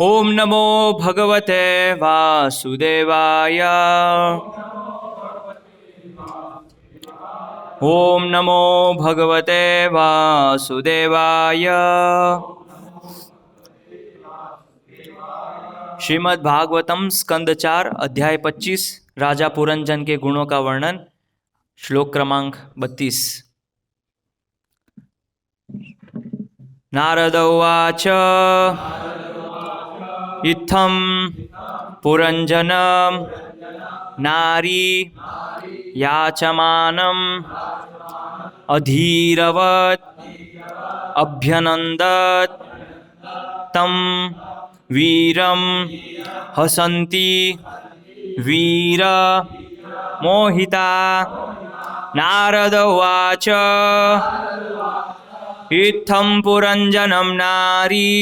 ओम नमो भगवते वासुदेवाय। ओम नमो भगवते वासुदेवाय। श्रीमद् भागवतम स्कंद 4 अध्याय 25 राजा पुरंजन के गुणों का वर्णन। श्लोक क्रमांक 32। नारद उवाच इत्थं पुरंजन नारी याचमानम् अधीरवत् अभ्यनंदत तं वीरं हसन्ति वीर मोहिता। नारद उवाच इत्थं पुरंजनं नारी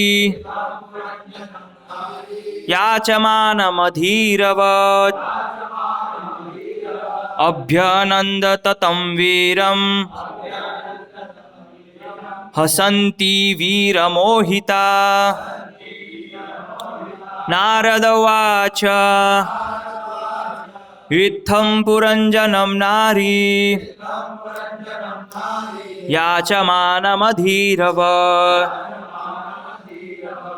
याचमानमधीरवत् अभ्यनंदत तं वीरं हसन्ति वीरमोहिता। नारद उवाच इत्थं पुरंजनं नारी याचमानमधीरवत्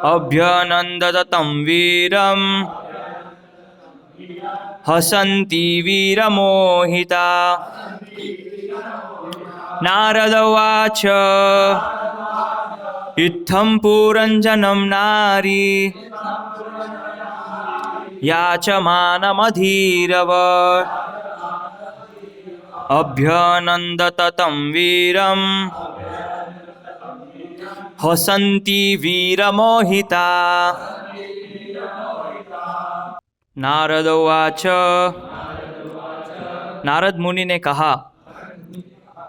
अभ्यनंदत तं वीरं हसन्ति वीरमोहिता। नारद उवाच इत्थं पुरंजनं नारी याचमानमधीरवत् अभ्यनंदत तं वीरं हसन्ति वीरमोहिता। नारद उवाच नारद मुनि ने कहा,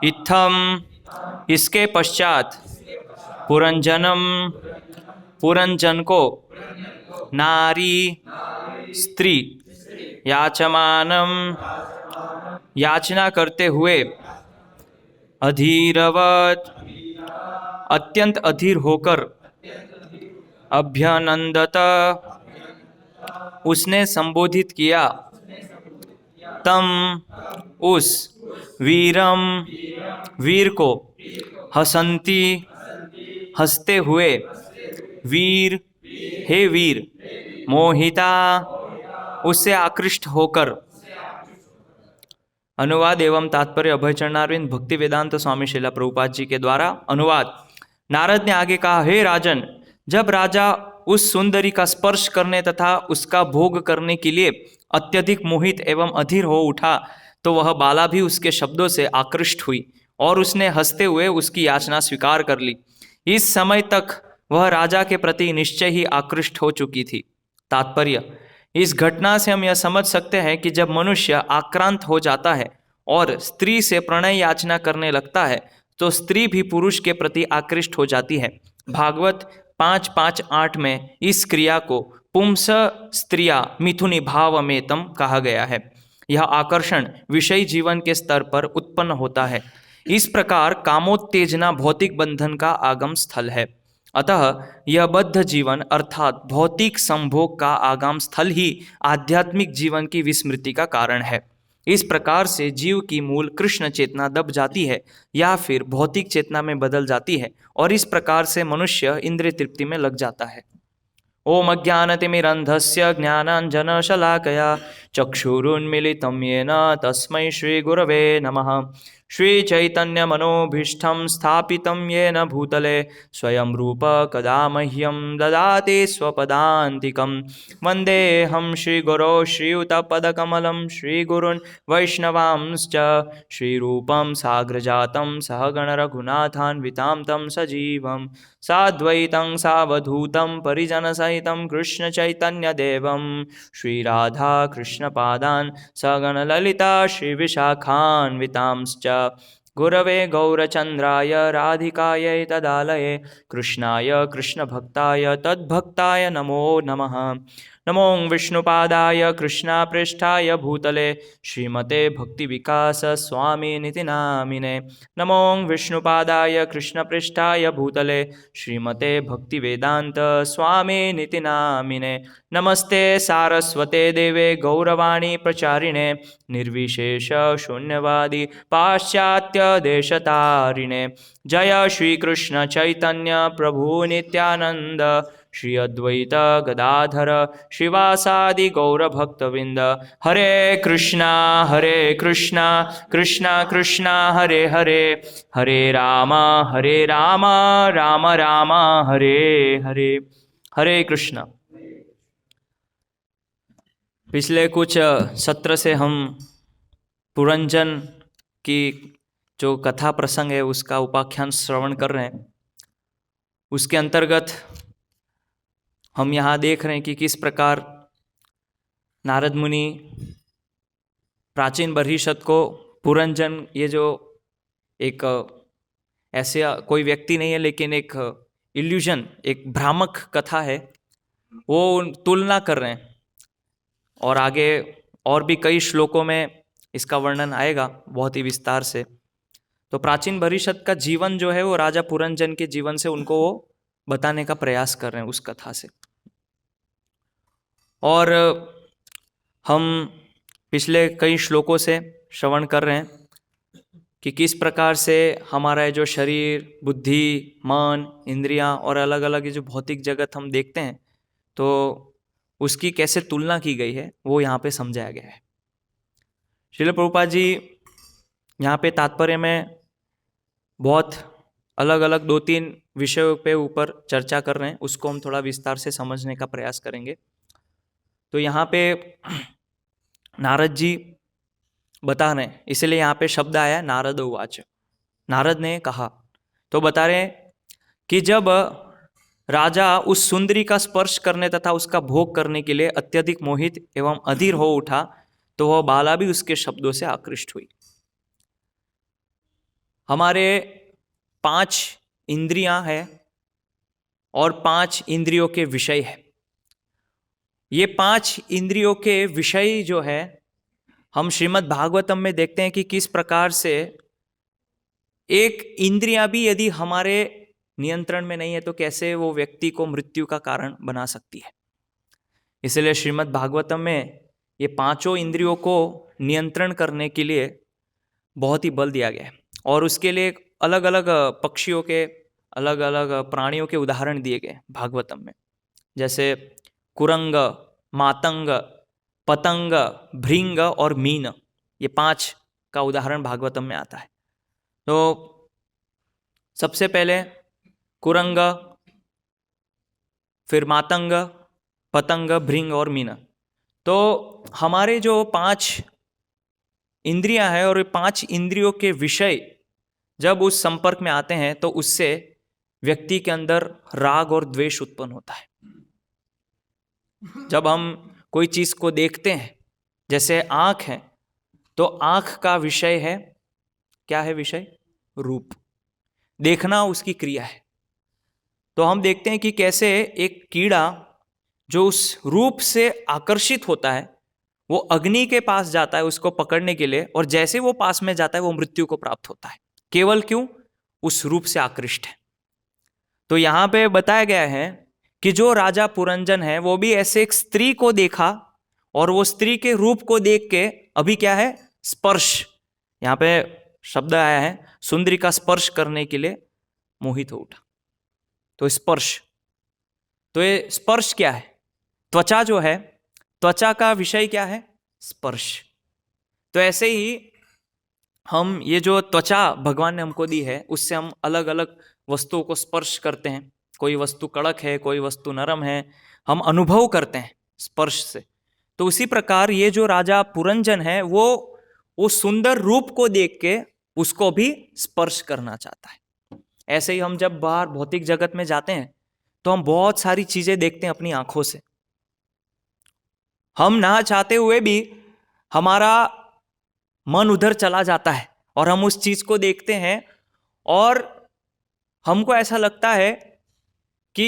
इत्थम इसके पश्चात, पुरंजनम पुरंजन को, नारी स्त्री, याचमानम याचना करते हुए, अधीरवत अत्यंत अधीर होकर, अभ्यनंदत उसने संबोधित किया, तम उस, वीरम वीर को, हसंती हंसते हुए, वीर हे वीर, मोहिता उससे आकृष्ट होकर। अनुवाद एवं तात्पर्य अभयचरणारविंद भक्ति वेदांत स्वामी श्रीला प्रभुपाद जी के द्वारा अनुवाद। नारद ने आगे कहा, हे राजन, जब राजा उस सुंदरी का स्पर्श करने तथा उसका भोग करने के लिए अत्यधिक मोहित एवं अधीर हो उठा, तो वह बाला भी उसके शब्दों से आकृष्ट हुई और उसने हंसते हुए उसकी याचना स्वीकार कर ली। इस समय तक वह राजा के प्रति निश्चय ही आकृष्ट हो चुकी थी। तात्पर्य, इस घटना से हम यह समझ सकते हैं कि जब मनुष्य आक्रांत हो जाता है और स्त्री से प्रणय याचना करने लगता है, तो स्त्री भी पुरुष के प्रति आकृष्ट हो जाती है। भागवत 5.5.8 में इस क्रिया को पुंस स्त्रिया मिथुनी भाव में तम कहा गया है। यह आकर्षण विषयी जीवन के स्तर पर उत्पन्न होता है। इस प्रकार कामोत्तेजना भौतिक बंधन का आगम स्थल है। अतः यह बद्ध जीवन अर्थात भौतिक संभोग का आगाम स्थल ही आध्यात्मिक जीवन की विस्मृति का कारण है। इस प्रकार से जीव की मूल कृष्ण चेतना दब जाती है या फिर भौतिक चेतना में बदल जाती है और इस प्रकार से मनुष्य इंद्रिय तृप्ति में लग जाता है। ओम अज्ञानतिमिरन्धस्य ज्ञानाञ्जनशलाकया चक्षुरुन्मीलितं येन तस्मै श्रीगुरवे नमः। श्रीचैतन्यमनोभीष्टं स्थापितं येन भूतले स्वयं रूप कदा मह्यं ददाति स्वपदान्तिकं। वन्देऽहं श्रीगुरो श्रीयुतपदकमलं श्रीगुरून् वैष्णवांश्च श्रीरूपं साग्रजातं सहगणरघुनाथान्वितां तं सजीवं साद्वैतं सावधूतं परिजनसहितं कृष्णचैतन्यदेवं श्रीराधाकृष्णपादान् सगणललिता श्रीविशाखान्वितांश्च। गुरवे गौरचन्द्राय राधिकायै तदालये कृष्णाय कृष्णभक्ताय तद्भक्ताय नमो नमः। नमो विष्णुपादाय कृष्णापृष्ठाय भूतले श्रीमते भक्तिविकास स्वामिनिति नामिने। नमो विष्णुपादाय कृष्णपृष्ठाय भूतले श्रीमते भक्तिवेदांत स्वामिनिति नामिने। नमस्ते सारस्वते देवे गौरवाणी प्रचारिणे निर्विशेष शून्यवादी पाश्चात्य देशतारिणे। जय श्री कृष्ण चैतन्य प्रभु नित्यानंद श्री अद्वैत गदाधर श्रीवासादि गौरभक्तविंद। हरे कृष्णा कृष्णा कृष्णा हरे हरे, हरे राम राम राम हरे हरे। हरे कृष्णा। पिछले कुछ सत्र से हम पुरंजन की जो कथा प्रसंग है उसका उपाख्यान श्रवण कर रहे हैं। उसके अंतर्गत हम यहाँ देख रहे हैं कि किस प्रकार नारद मुनि प्राचीन बर्हिषद को पुरंजन, ये जो एक ऐसे कोई व्यक्ति नहीं है लेकिन एक इल्यूजन, एक भ्रामक कथा है, वो तुलना कर रहे हैं। और आगे और भी कई श्लोकों में इसका वर्णन आएगा बहुत ही विस्तार से। तो प्राचीन बर्हिषद का जीवन जो है वो राजा पुरंजन के जीवन से उनको वो बताने का प्रयास कर रहे हैं उस कथा से। और हम पिछले कई श्लोकों से श्रवण कर रहे हैं कि किस प्रकार से हमारा जो शरीर, बुद्धि, मन, इंद्रियां और अलग अलग ये जो भौतिक जगत हम देखते हैं तो उसकी कैसे तुलना की गई है वो यहाँ पे समझाया गया है। श्रील प्रभुपाद जी यहाँ पे तात्पर्य में बहुत अलग अलग 2-3 विषयों पे ऊपर चर्चा कर रहे हैं, उसको हम थोड़ा विस्तार से समझने का प्रयास करेंगे। तो यहाँ पे नारद जी बता रहे हैं, इसलिए यहाँ पे शब्द आया नारद उवाच, नारद ने कहा। तो बता रहे हैं कि जब राजा उस सुंदरी का स्पर्श करने तथा उसका भोग करने के लिए अत्यधिक मोहित एवं अधीर हो उठा तो वह बाला भी उसके शब्दों से आकृष्ट हुई। हमारे 5 इंद्रियां हैं और 5 इंद्रियों के विषय है। ये 5 इंद्रियों के विषय जो है हम श्रीमद् भागवतम में देखते हैं कि किस प्रकार से एक इंद्रियां भी यदि हमारे नियंत्रण में नहीं है तो कैसे वो व्यक्ति को मृत्यु का कारण बना सकती है। इसलिए श्रीमद् भागवतम में ये 5 इंद्रियों को नियंत्रण करने के लिए बहुत ही बल दिया गया है। और उसके लिए अलग अलग पक्षियों के, अलग अलग प्राणियों के उदाहरण दिए गए भागवतम में, जैसे कुरंग, मातंग, पतंग, भृंग और मीन, ये 5 का उदाहरण भागवतम में आता है। तो सबसे पहले कुरंग, फिर मातंग, पतंग, भृंग और मीन। तो हमारे जो 5 इंद्रियां हैं और 5 इंद्रियों के विषय जब उस संपर्क में आते हैं तो उससे व्यक्ति के अंदर राग और द्वेष उत्पन्न होता है। जब हम कोई चीज को देखते हैं, जैसे आंख है, तो आंख का विषय है, क्या है विषय? रूप। देखना उसकी क्रिया है। तो हम देखते हैं कि कैसे एक कीड़ा जो उस रूप से आकर्षित होता है वो अग्नि के पास जाता है उसको पकड़ने के लिए, और जैसे वो पास में जाता है वो मृत्यु को प्राप्त होता है। केवल क्यों? उस रूप से आकृष्ट है। तो यहां पे बताया गया है कि जो राजा पुरंजन है वो भी ऐसे एक स्त्री को देखा और वो स्त्री के रूप को देख के अभी क्या है? स्पर्श, यहां पे शब्द आया है, सुंदरी का स्पर्श करने के लिए मोहित हो उठा। तो स्पर्श, तो ये स्पर्श क्या है? त्वचा जो है, त्वचा का विषय क्या है? स्पर्श। तो ऐसे ही हम ये जो त्वचा भगवान ने हमको दी है उससे हम अलग अलग वस्तुओं को स्पर्श करते हैं। कोई वस्तु कड़क है, कोई वस्तु नरम है, हम अनुभव करते हैं स्पर्श से। तो उसी प्रकार ये जो राजा पुरंजन है वो सुंदर रूप को देख के उसको भी स्पर्श करना चाहता है। ऐसे ही हम जब बाहर भौतिक जगत में जाते हैं तो हम बहुत सारी चीजें देखते हैं अपनी आंखों से। हम ना चाहते हुए भी हमारा मन उधर चला जाता है और हम उस चीज को देखते हैं और हमको ऐसा लगता है कि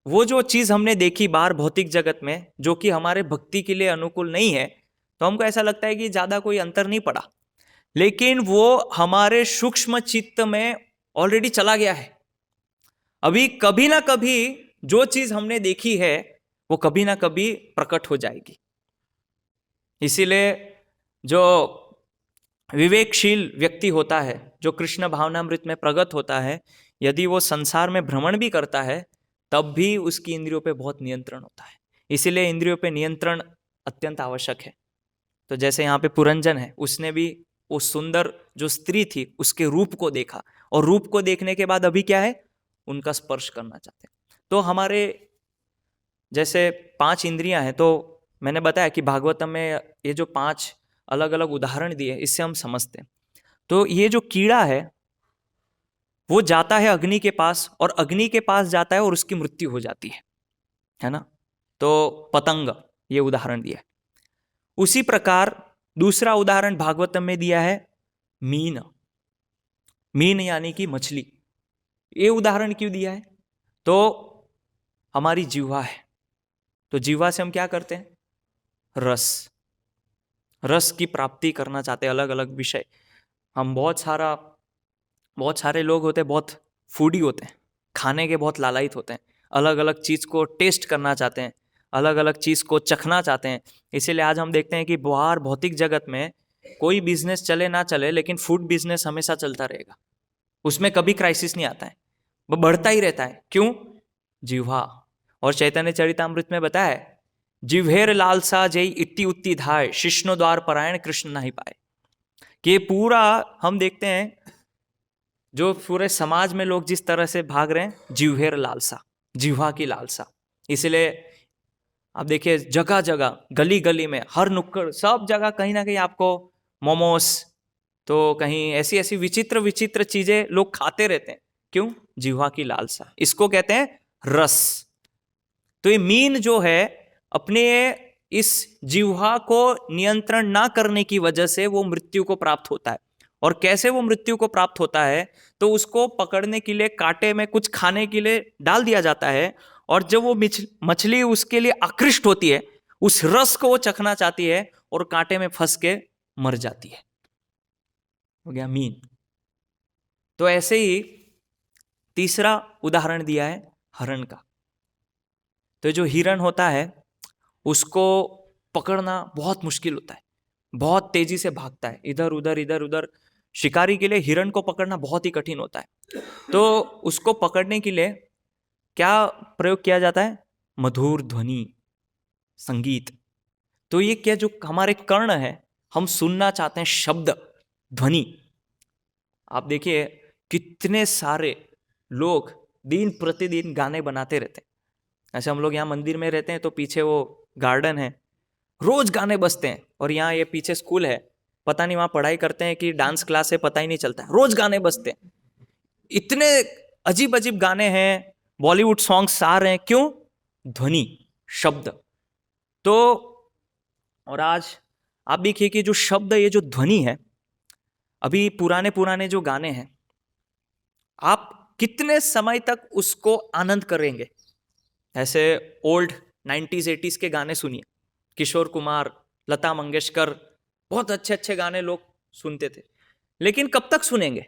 वो जो चीज हमने देखी बाहर भौतिक जगत में जो कि हमारे भक्ति के लिए अनुकूल नहीं है, तो हमको ऐसा लगता है कि ज्यादा कोई अंतर नहीं पड़ा, लेकिन वो हमारे सूक्ष्म चित्त में ऑलरेडी चला गया है। अभी कभी ना कभी जो चीज हमने देखी है वो कभी ना कभी प्रकट हो जाएगी। इसीलिए जो विवेकशील व्यक्ति होता है, जो कृष्ण भावनामृत में प्रगट होता है, यदि वो संसार में भ्रमण भी करता है तब भी उसकी इंद्रियों पे बहुत नियंत्रण होता है। इसीलिए इंद्रियों पे नियंत्रण अत्यंत आवश्यक है। तो जैसे यहाँ पे पुरंजन है, उसने भी वो सुंदर जो स्त्री थी उसके रूप को देखा, और रूप को देखने के बाद अभी क्या है, उनका स्पर्श करना चाहते हैं। तो हमारे जैसे 5 इंद्रियां हैं, तो मैंने बताया कि भागवतम में ये जो 5 अलग अलग उदाहरण दिए इससे हम समझते हैं। तो ये जो कीड़ा है वो जाता है अग्नि के पास, और अग्नि के पास जाता है और उसकी मृत्यु हो जाती है ना। तो पतंग, ये उदाहरण दिया है। उसी प्रकार दूसरा उदाहरण भागवतम में दिया है मीन। मीन यानी कि मछली। ये उदाहरण क्यों दिया है? तो हमारी जीवा है, तो जीवा से हम क्या करते हैं, रस की प्राप्ति करना चाहते हैं। अलग अलग विषय, हम बहुत सारे लोग होते हैं, बहुत फूडी होते हैं, खाने के बहुत लालायित होते हैं, अलग अलग चीज को टेस्ट करना चाहते हैं, अलग अलग चीज को चखना चाहते हैं। इसीलिए आज हम देखते हैं कि बाहर भौतिक जगत में कोई बिजनेस चले ना चले, लेकिन फूड बिजनेस हमेशा चलता रहेगा, उसमें कभी क्राइसिस नहीं आता है, वो बढ़ता ही रहता है। क्यों? जिह्वा। और चैतन्य चरितामृत में बताया है, जिह्वेर लालसा जय इट्टी उत्ती धाय, शिष्णो द्वार परायण कृष्ण नहीं पाए। कि पूरा हम देखते हैं जो पूरे समाज में लोग जिस तरह से भाग रहे हैं, जिह्वेर लालसा, जिह्वा की लालसा। इसलिए आप देखिए जगह जगह, गली गली में, हर नुक्कड़, सब जगह कहीं ना कहीं आपको मोमोस, तो कहीं ऐसी ऐसी विचित्र विचित्र चीजें लोग खाते रहते हैं। क्यों? जिह्वा की लालसा। इसको कहते हैं रस। तो ये मीन जो है, अपने इस जिह्वा को नियंत्रण ना करने की वजह से वो मृत्यु को प्राप्त होता है। और कैसे वो मृत्यु को प्राप्त होता है? तो उसको पकड़ने के लिए कांटे में कुछ खाने के लिए डाल दिया जाता है, और जब वो मछली उसके लिए आकृष्ट होती है, उस रस को वो चखना चाहती है और कांटे में फंस के मर जाती है। हो गया मीन। तो ऐसे ही तीसरा उदाहरण दिया है हरण का। तो जो हिरण होता है उसको पकड़ना बहुत मुश्किल होता है, बहुत तेजी से भागता है इधर उधर। शिकारी के लिए हिरण को पकड़ना बहुत ही कठिन होता है। तो उसको पकड़ने के लिए क्या प्रयोग किया जाता है? मधुर ध्वनि, संगीत। तो ये क्या, जो हमारे कर्ण है, हम सुनना चाहते हैं शब्द, ध्वनि। आप देखिए कितने सारे लोग दिन प्रतिदिन गाने बनाते रहते हैं। ऐसे हम लोग यहाँ मंदिर में रहते हैं तो पीछे वो गार्डन है, रोज गाने बजते हैं। और यहाँ ये पीछे स्कूल है, पता नहीं वहाँ पढ़ाई करते हैं कि डांस क्लास है, पता ही नहीं चलता है, रोज गाने बजते हैं। इतने अजीब अजीब गाने हैं, बॉलीवुड सॉन्ग्स आ रहे हैं। क्यों? ध्वनि, शब्द। तो और आज आप देखिए कि जो शब्द, ये जो ध्वनि है, अभी पुराने जो गाने हैं, आप कितने समय तक उसको आनंद करेंगे? ऐसे ओल्ड 90s 80s के गाने सुनिए, किशोर कुमार, लता मंगेशकर, बहुत अच्छे अच्छे गाने लोग सुनते थे। लेकिन कब तक सुनेंगे?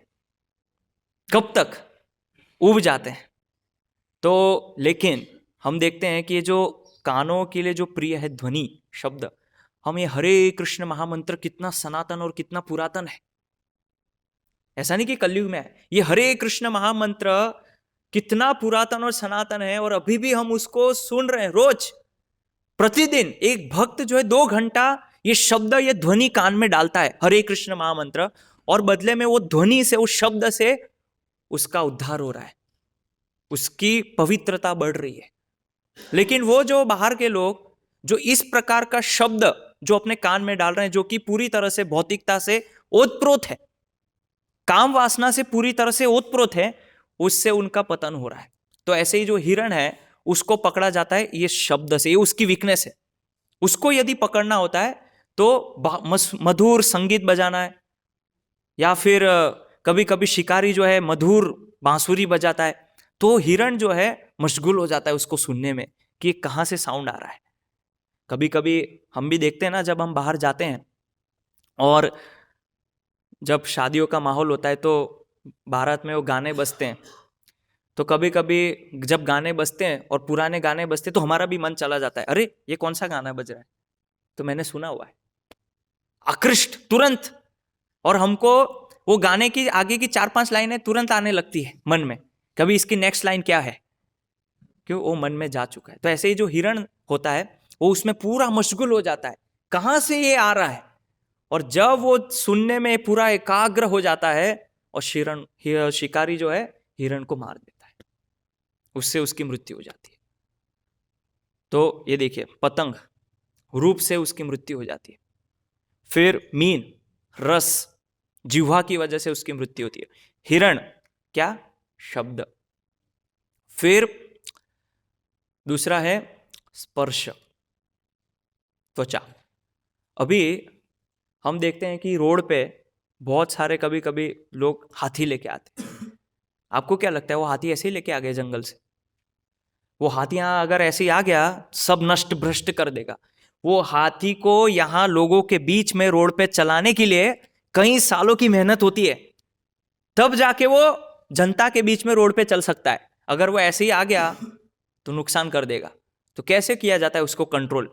कब तक? उब जाते हैं। तो लेकिन हम देखते हैं कि ये जो कानों के लिए जो प्रिय है ध्वनि, शब्द, हम ये हरे कृष्ण महामंत्र कितना सनातन और कितना पुरातन है। ऐसा नहीं कि कलयुग में है, ये हरे कृष्ण महामंत्र कितना पुरातन और सनातन है, और अभी भी हम उसको सुन रहे हैं रोज, प्रतिदिन। एक भक्त जो है 2 घंटा ये शब्द, ये ध्वनि कान में डालता है, हरे कृष्ण महामंत्र, और बदले में वो ध्वनि से, उस शब्द से उसका उद्धार हो रहा है, उसकी पवित्रता बढ़ रही है। लेकिन वो जो बाहर के लोग जो इस प्रकार का शब्द जो अपने कान में डाल रहे हैं, जो कि पूरी तरह से भौतिकता से ओतप्रोत है, काम वासना से पूरी तरह से ओतप्रोत है, उससे उनका पतन हो रहा है। तो ऐसे ही जो हिरण है उसको पकड़ा जाता है ये शब्द से, ये उसकी वीकनेस है। उसको यदि पकड़ना होता है तो मधुर संगीत बजाना है, या फिर कभी कभी शिकारी जो है मधुर बांसुरी बजाता है। तो हिरण जो है मशगूल हो जाता है उसको सुनने में कि कहाँ से साउंड आ रहा है। कभी कभी हम भी देखते हैं ना, जब हम बाहर जाते हैं और जब शादियों का माहौल होता है तो भारत में वो गाने बजते हैं, तो कभी कभी जब गाने बजते हैं और पुराने गाने बजते हैं तो हमारा भी मन चला जाता है, अरे ये कौन सा गाना बज रहा है, तो मैंने सुना हुआ है, आकृष्ट तुरंत। और हमको वो गाने की आगे की 4-5 लाइनें तुरंत आने लगती है मन में, कभी इसकी नेक्स्ट लाइन क्या है, क्यों, वो मन में जा चुका है। तो ऐसे ही जो हिरण होता है वो उसमें पूरा मशगूल हो जाता है, कहां से ये आ रहा है, और जब वो सुनने में पूरा एकाग्र हो जाता है और शिकारी जो है हिरण को मार देता है, उससे उसकी मृत्यु हो जाती है। तो ये देखिए, पतंग रूप से उसकी मृत्यु हो जाती है, फिर मीन रस जिह्वा की वजह से उसकी मृत्यु होती है, हिरण क्या, शब्द, फिर दूसरा है स्पर्श, त्वचा। अभी हम देखते हैं कि रोड पे बहुत सारे कभी कभी लोग हाथी लेके आते हैं। आपको क्या लगता है वो हाथी ऐसे ही लेके आ गए जंगल से? वो हाथी यहाँ अगर ऐसे ही आ गया सब नष्ट भ्रष्ट कर देगा। वो हाथी को यहाँ लोगों के बीच में रोड पे चलाने के लिए कई सालों की मेहनत होती है, तब जाके वो जनता के बीच में रोड पे चल सकता है। अगर वो ऐसे ही आ गया तो नुकसान कर देगा। तो कैसे किया जाता है उसको कंट्रोल?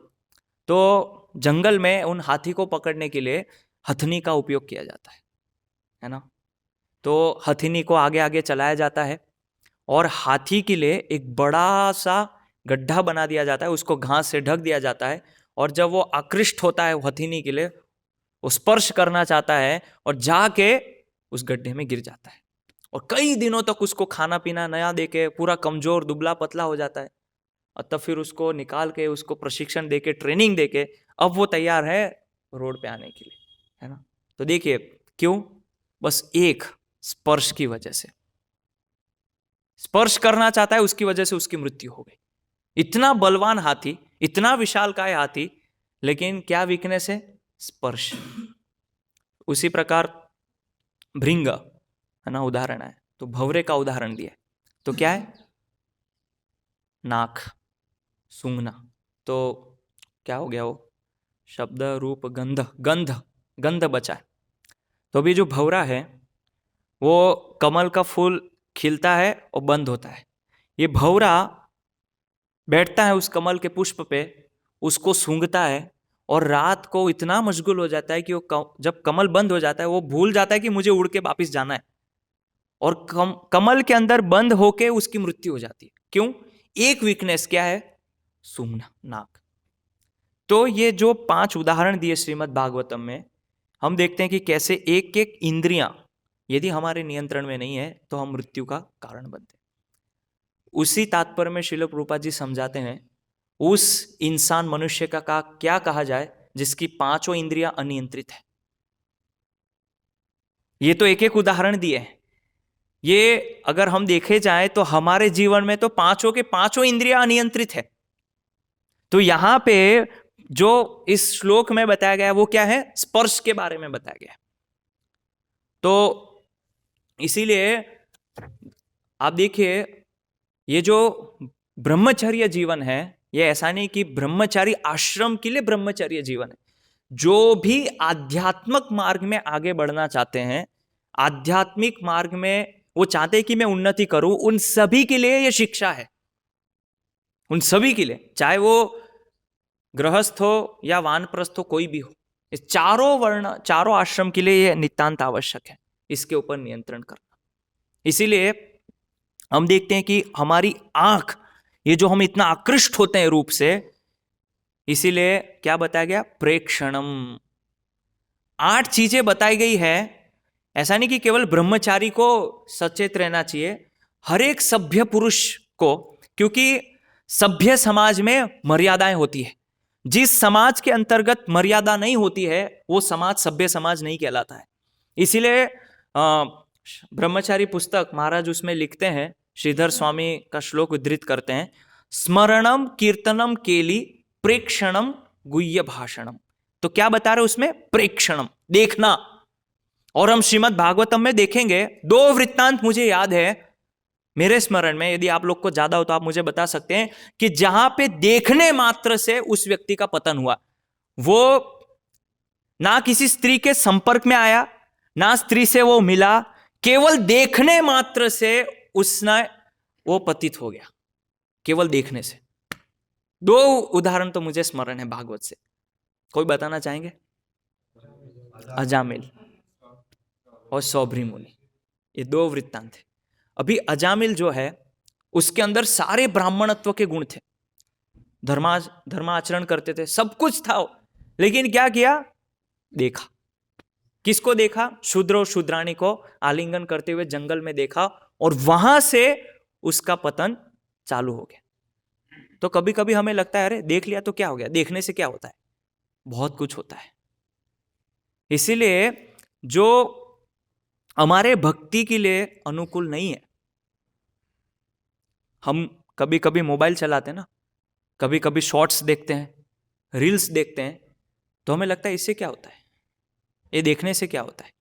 तो जंगल में उन हाथी को पकड़ने के लिए हथनी का उपयोग किया जाता है ना। तो हथनी को आगे आगे चलाया जाता है और हाथी के लिए एक बड़ा सा गड्ढा बना दिया जाता है, उसको घास से ढक दिया जाता है, और जब वो आकृष्ट होता है हथनी के लिए, वो स्पर्श करना चाहता है और जाके उस गड्ढे में गिर जाता है, और कई दिनों तक उसको खाना पीना नया देके पूरा कमजोर दुबला पतला हो जाता है, और तब फिर उसको निकाल के उसको प्रशिक्षण देके ट्रेनिंग देके अब वो तैयार है रोड पे आने के लिए, है ना। तो देखिए क्यों, बस एक स्पर्श की वजह से, स्पर्श करना चाहता है उसकी वजह से उसकी मृत्यु हो गई। इतना बलवान हाथी, इतना विशालकाय हाथी, लेकिन क्या वीकनेस है, स्पर्श। उसी प्रकार भृंग है ना उदाहरण है, तो भंवरे का उदाहरण दिया, तो क्या है, नाक सूंघना। तो क्या हो गया, वो शब्द रूप गंध, गंध गंध बचा है। तो अभी जो भंवरा है वो कमल का फूल खिलता है और बंद होता है, ये भंवरा बैठता है उस कमल के पुष्प पे, उसको सूंघता है, और रात को इतना मशगूल हो जाता है कि वो जब कमल बंद हो जाता है वो भूल जाता है कि मुझे उड़ के वापिस जाना है, और कमल के अंदर बंद होके उसकी मृत्यु हो जाती है। क्यों? एक वीकनेस क्या है, सूंघना, नाक। तो ये जो 5 उदाहरण दिए श्रीमद् भागवतम में, हम देखते हैं कि कैसे एक एक इंद्रियां यदि हमारे नियंत्रण में नहीं है तो हम मृत्यु का कारण बनते हैं। उसी तात्पर्य में श्रील प्रभुपाद जी समझाते हैं, उस इंसान मनुष्य का क्या कहा जाए जिसकी 5 इंद्रियां अनियंत्रित है। ये तो एक एक उदाहरण दिए हैं, ये अगर हम देखे जाए तो हमारे जीवन में तो 5 के 5 इंद्रियां अनियंत्रित है। तो यहां पे जो इस श्लोक में बताया गया वो क्या है, स्पर्श के बारे में बताया गया। तो इसीलिए आप देखिए, ये जो ब्रह्मचर्य जीवन है, ये ऐसा नहीं कि ब्रह्मचारी आश्रम के लिए ब्रह्मचर्य जीवन है। जो भी आध्यात्मिक मार्ग में आगे बढ़ना चाहते हैं, आध्यात्मिक मार्ग में वो चाहते हैं कि मैं उन्नति करूं, उन सभी के लिए ये शिक्षा है, उन सभी के लिए, चाहे वो गृहस्थ हो या वानप्रस्थ हो, कोई भी हो, इस चारों आश्रम के लिए ये नितांत आवश्यक है, इसके ऊपर नियंत्रण करना। इसीलिए हम देखते हैं कि हमारी आंख, ये जो हम इतना आकृष्ट होते हैं रूप से, इसीलिए क्या बताया गया, प्रेक्षणम। 8 चीजें बताई गई है। ऐसा नहीं कि केवल ब्रह्मचारी को सचेत रहना चाहिए, हर एक सभ्य पुरुष को, क्योंकि सभ्य समाज में मर्यादाएं होती है। जिस समाज के अंतर्गत मर्यादा नहीं होती है वो समाज सभ्य समाज नहीं कहलाता है। इसीलिए ब्रह्मचारी पुस्तक महाराज उसमें लिखते हैं, श्रीधर स्वामी का श्लोक उद्धृत करते हैं, स्मरणम कीर्तनम केली प्रेक्षणम गुह्य भाषणम। तो क्या बता रहे उसमें, प्रेक्षणम, देखना। और हम श्रीमद् भागवतम में देखेंगे 2 वृत्तांत मुझे याद है, मेरे स्मरण में, यदि आप लोग को ज्यादा हो तो आप मुझे बता सकते हैं कि जहां पे देखने मात्र से उस व्यक्ति का पतन हुआ, वो ना किसी स्त्री के संपर्क में आया, ना स्त्री से वो मिला, केवल देखने मात्र से उसने वो पतित हो गया, केवल देखने से। 2 उदाहरण तो मुझे स्मरण है भागवत से, कोई बताना चाहेंगे? अजामिल और सौभरी मुनि, ये 2 वृत्तांत थे। अभी अजामिल जो है उसके अंदर सारे ब्राह्मणत्व के गुण थे, धर्माचरण करते थे, सब कुछ था, लेकिन क्या किया? देखा। किसको देखा? शूद्र और शूद्राणी को आलिंगन करते हुए जंगल में देखा, और वहां से उसका पतन चालू हो गया। तो कभी कभी हमें लगता है अरे देख लिया तो क्या हो गया, देखने से क्या होता है? बहुत कुछ होता है। इसीलिए जो हमारे भक्ति के लिए अनुकूल नहीं है, हम कभी कभी मोबाइल चलाते हैं ना, कभी कभी शॉर्ट्स देखते हैं, रील्स देखते हैं, तो हमें लगता है इससे क्या होता है, ये देखने से क्या होता है?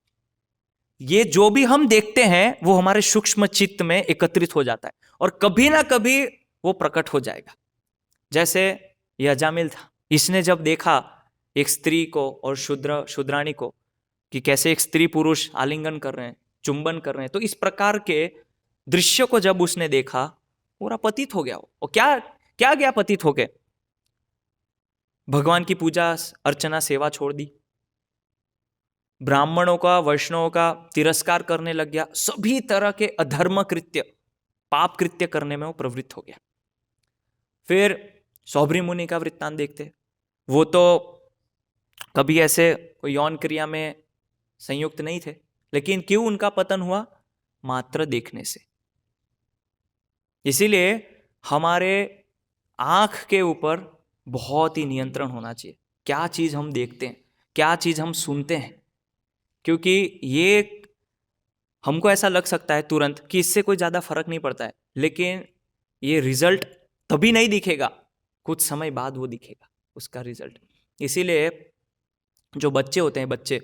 ये जो भी हम देखते हैं वो हमारे सूक्ष्म चित्त में एकत्रित हो जाता है और कभी ना कभी वो प्रकट हो जाएगा। जैसे यह अजामिल था, इसने जब देखा एक स्त्री को और शूद्राणी को कि कैसे एक स्त्री पुरुष आलिंगन कर रहे हैं, चुंबन कर रहे हैं, तो इस प्रकार के दृश्य को जब उसने देखा, पूरा पतित हो गया। और क्या क्या गया पतित होके? भगवान की पूजा अर्चना सेवा छोड़ दी, ब्राह्मणों का वैष्णवों का तिरस्कार करने लग गया, सभी तरह के अधर्म कृत्य, पाप कृत्य करने में वो प्रवृत्त हो गया। फिर सौभरी मुनि का वृत्तांत देखते, वो तो कभी ऐसे कोई यौन क्रिया में संयुक्त नहीं थे, लेकिन क्यों उनका पतन हुआ? मात्र देखने से। इसीलिए हमारे आंख के ऊपर बहुत ही नियंत्रण होना चाहिए, क्या चीज हम देखते हैं, क्या चीज हम सुनते हैं, क्योंकि ये हमको ऐसा लग सकता है तुरंत कि इससे कोई ज्यादा फर्क नहीं पड़ता है, लेकिन ये रिजल्ट तभी नहीं दिखेगा, कुछ समय बाद वो दिखेगा उसका रिजल्ट। इसीलिए जो बच्चे होते हैं, बच्चे,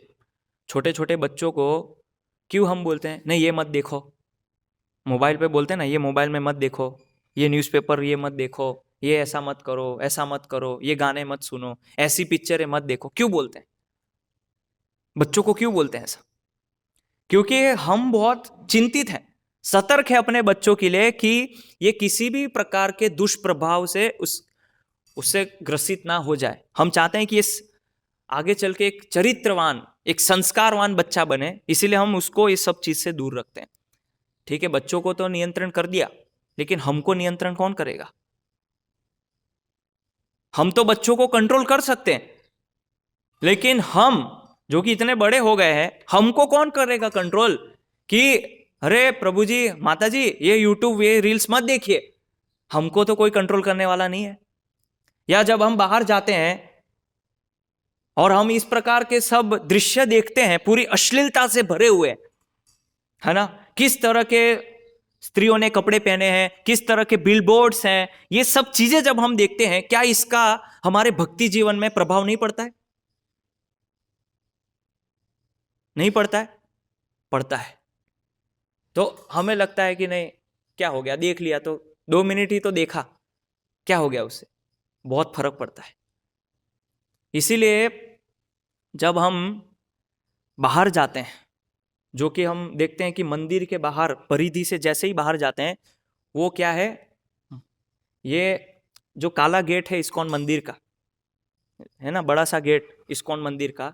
छोटे छोटे बच्चों को क्यों हम बोलते हैं नहीं ये मत देखो, मोबाइल पे बोलते हैं ना ये मोबाइल में मत देखो, ये न्यूज़पेपर ये मत देखो, ये ऐसा मत करो, ऐसा मत करो, ये गाने मत सुनो, ऐसी पिक्चरें मत देखो, क्यों बोलते हैं? बच्चों को क्यों बोलते हैं ऐसा? क्योंकि हम बहुत चिंतित हैं, सतर्क है अपने बच्चों के लिए कि ये किसी भी प्रकार के दुष्प्रभाव से उससे ग्रसित ना हो जाए। हम चाहते हैं कि ये आगे चल के एक चरित्रवान, एक संस्कारवान बच्चा बने, इसीलिए हम उसको इस सब चीज से दूर रखते हैं। ठीक है, बच्चों को तो नियंत्रण कर दिया, लेकिन हमको नियंत्रण कौन करेगा? हम तो बच्चों को कंट्रोल कर सकते हैं, लेकिन हम जो कि इतने बड़े हो गए हैं, हमको कौन करेगा कंट्रोल? कि अरे प्रभु जी, माता जी, ये यूट्यूब ये रील्स मत देखिए। हमको तो कोई कंट्रोल करने वाला नहीं है। या जब हम बाहर जाते हैं और हम इस प्रकार के सब दृश्य देखते हैं, पूरी अश्लीलता से भरे हुए, है ना, किस तरह के स्त्रियों ने कपड़े पहने हैं, किस तरह के बिलबोर्ड्स हैं, ये सब चीजें जब हम देखते हैं, क्या इसका हमारे भक्ति जीवन में प्रभाव नहीं पड़ता है? नहीं पड़ता है? पड़ता है। तो हमें लगता है कि नहीं क्या हो गया, देख लिया तो 2 मिनट ही तो देखा, क्या हो गया उससे? बहुत फर्क पड़ता है। इसीलिए जब हम बाहर जाते हैं, जो कि हम देखते हैं कि मंदिर के बाहर परिधि से जैसे ही बाहर जाते हैं, वो क्या है, ये जो काला गेट है इस्कॉन मंदिर का, है ना, बड़ा सा गेट इस्कॉन मंदिर का,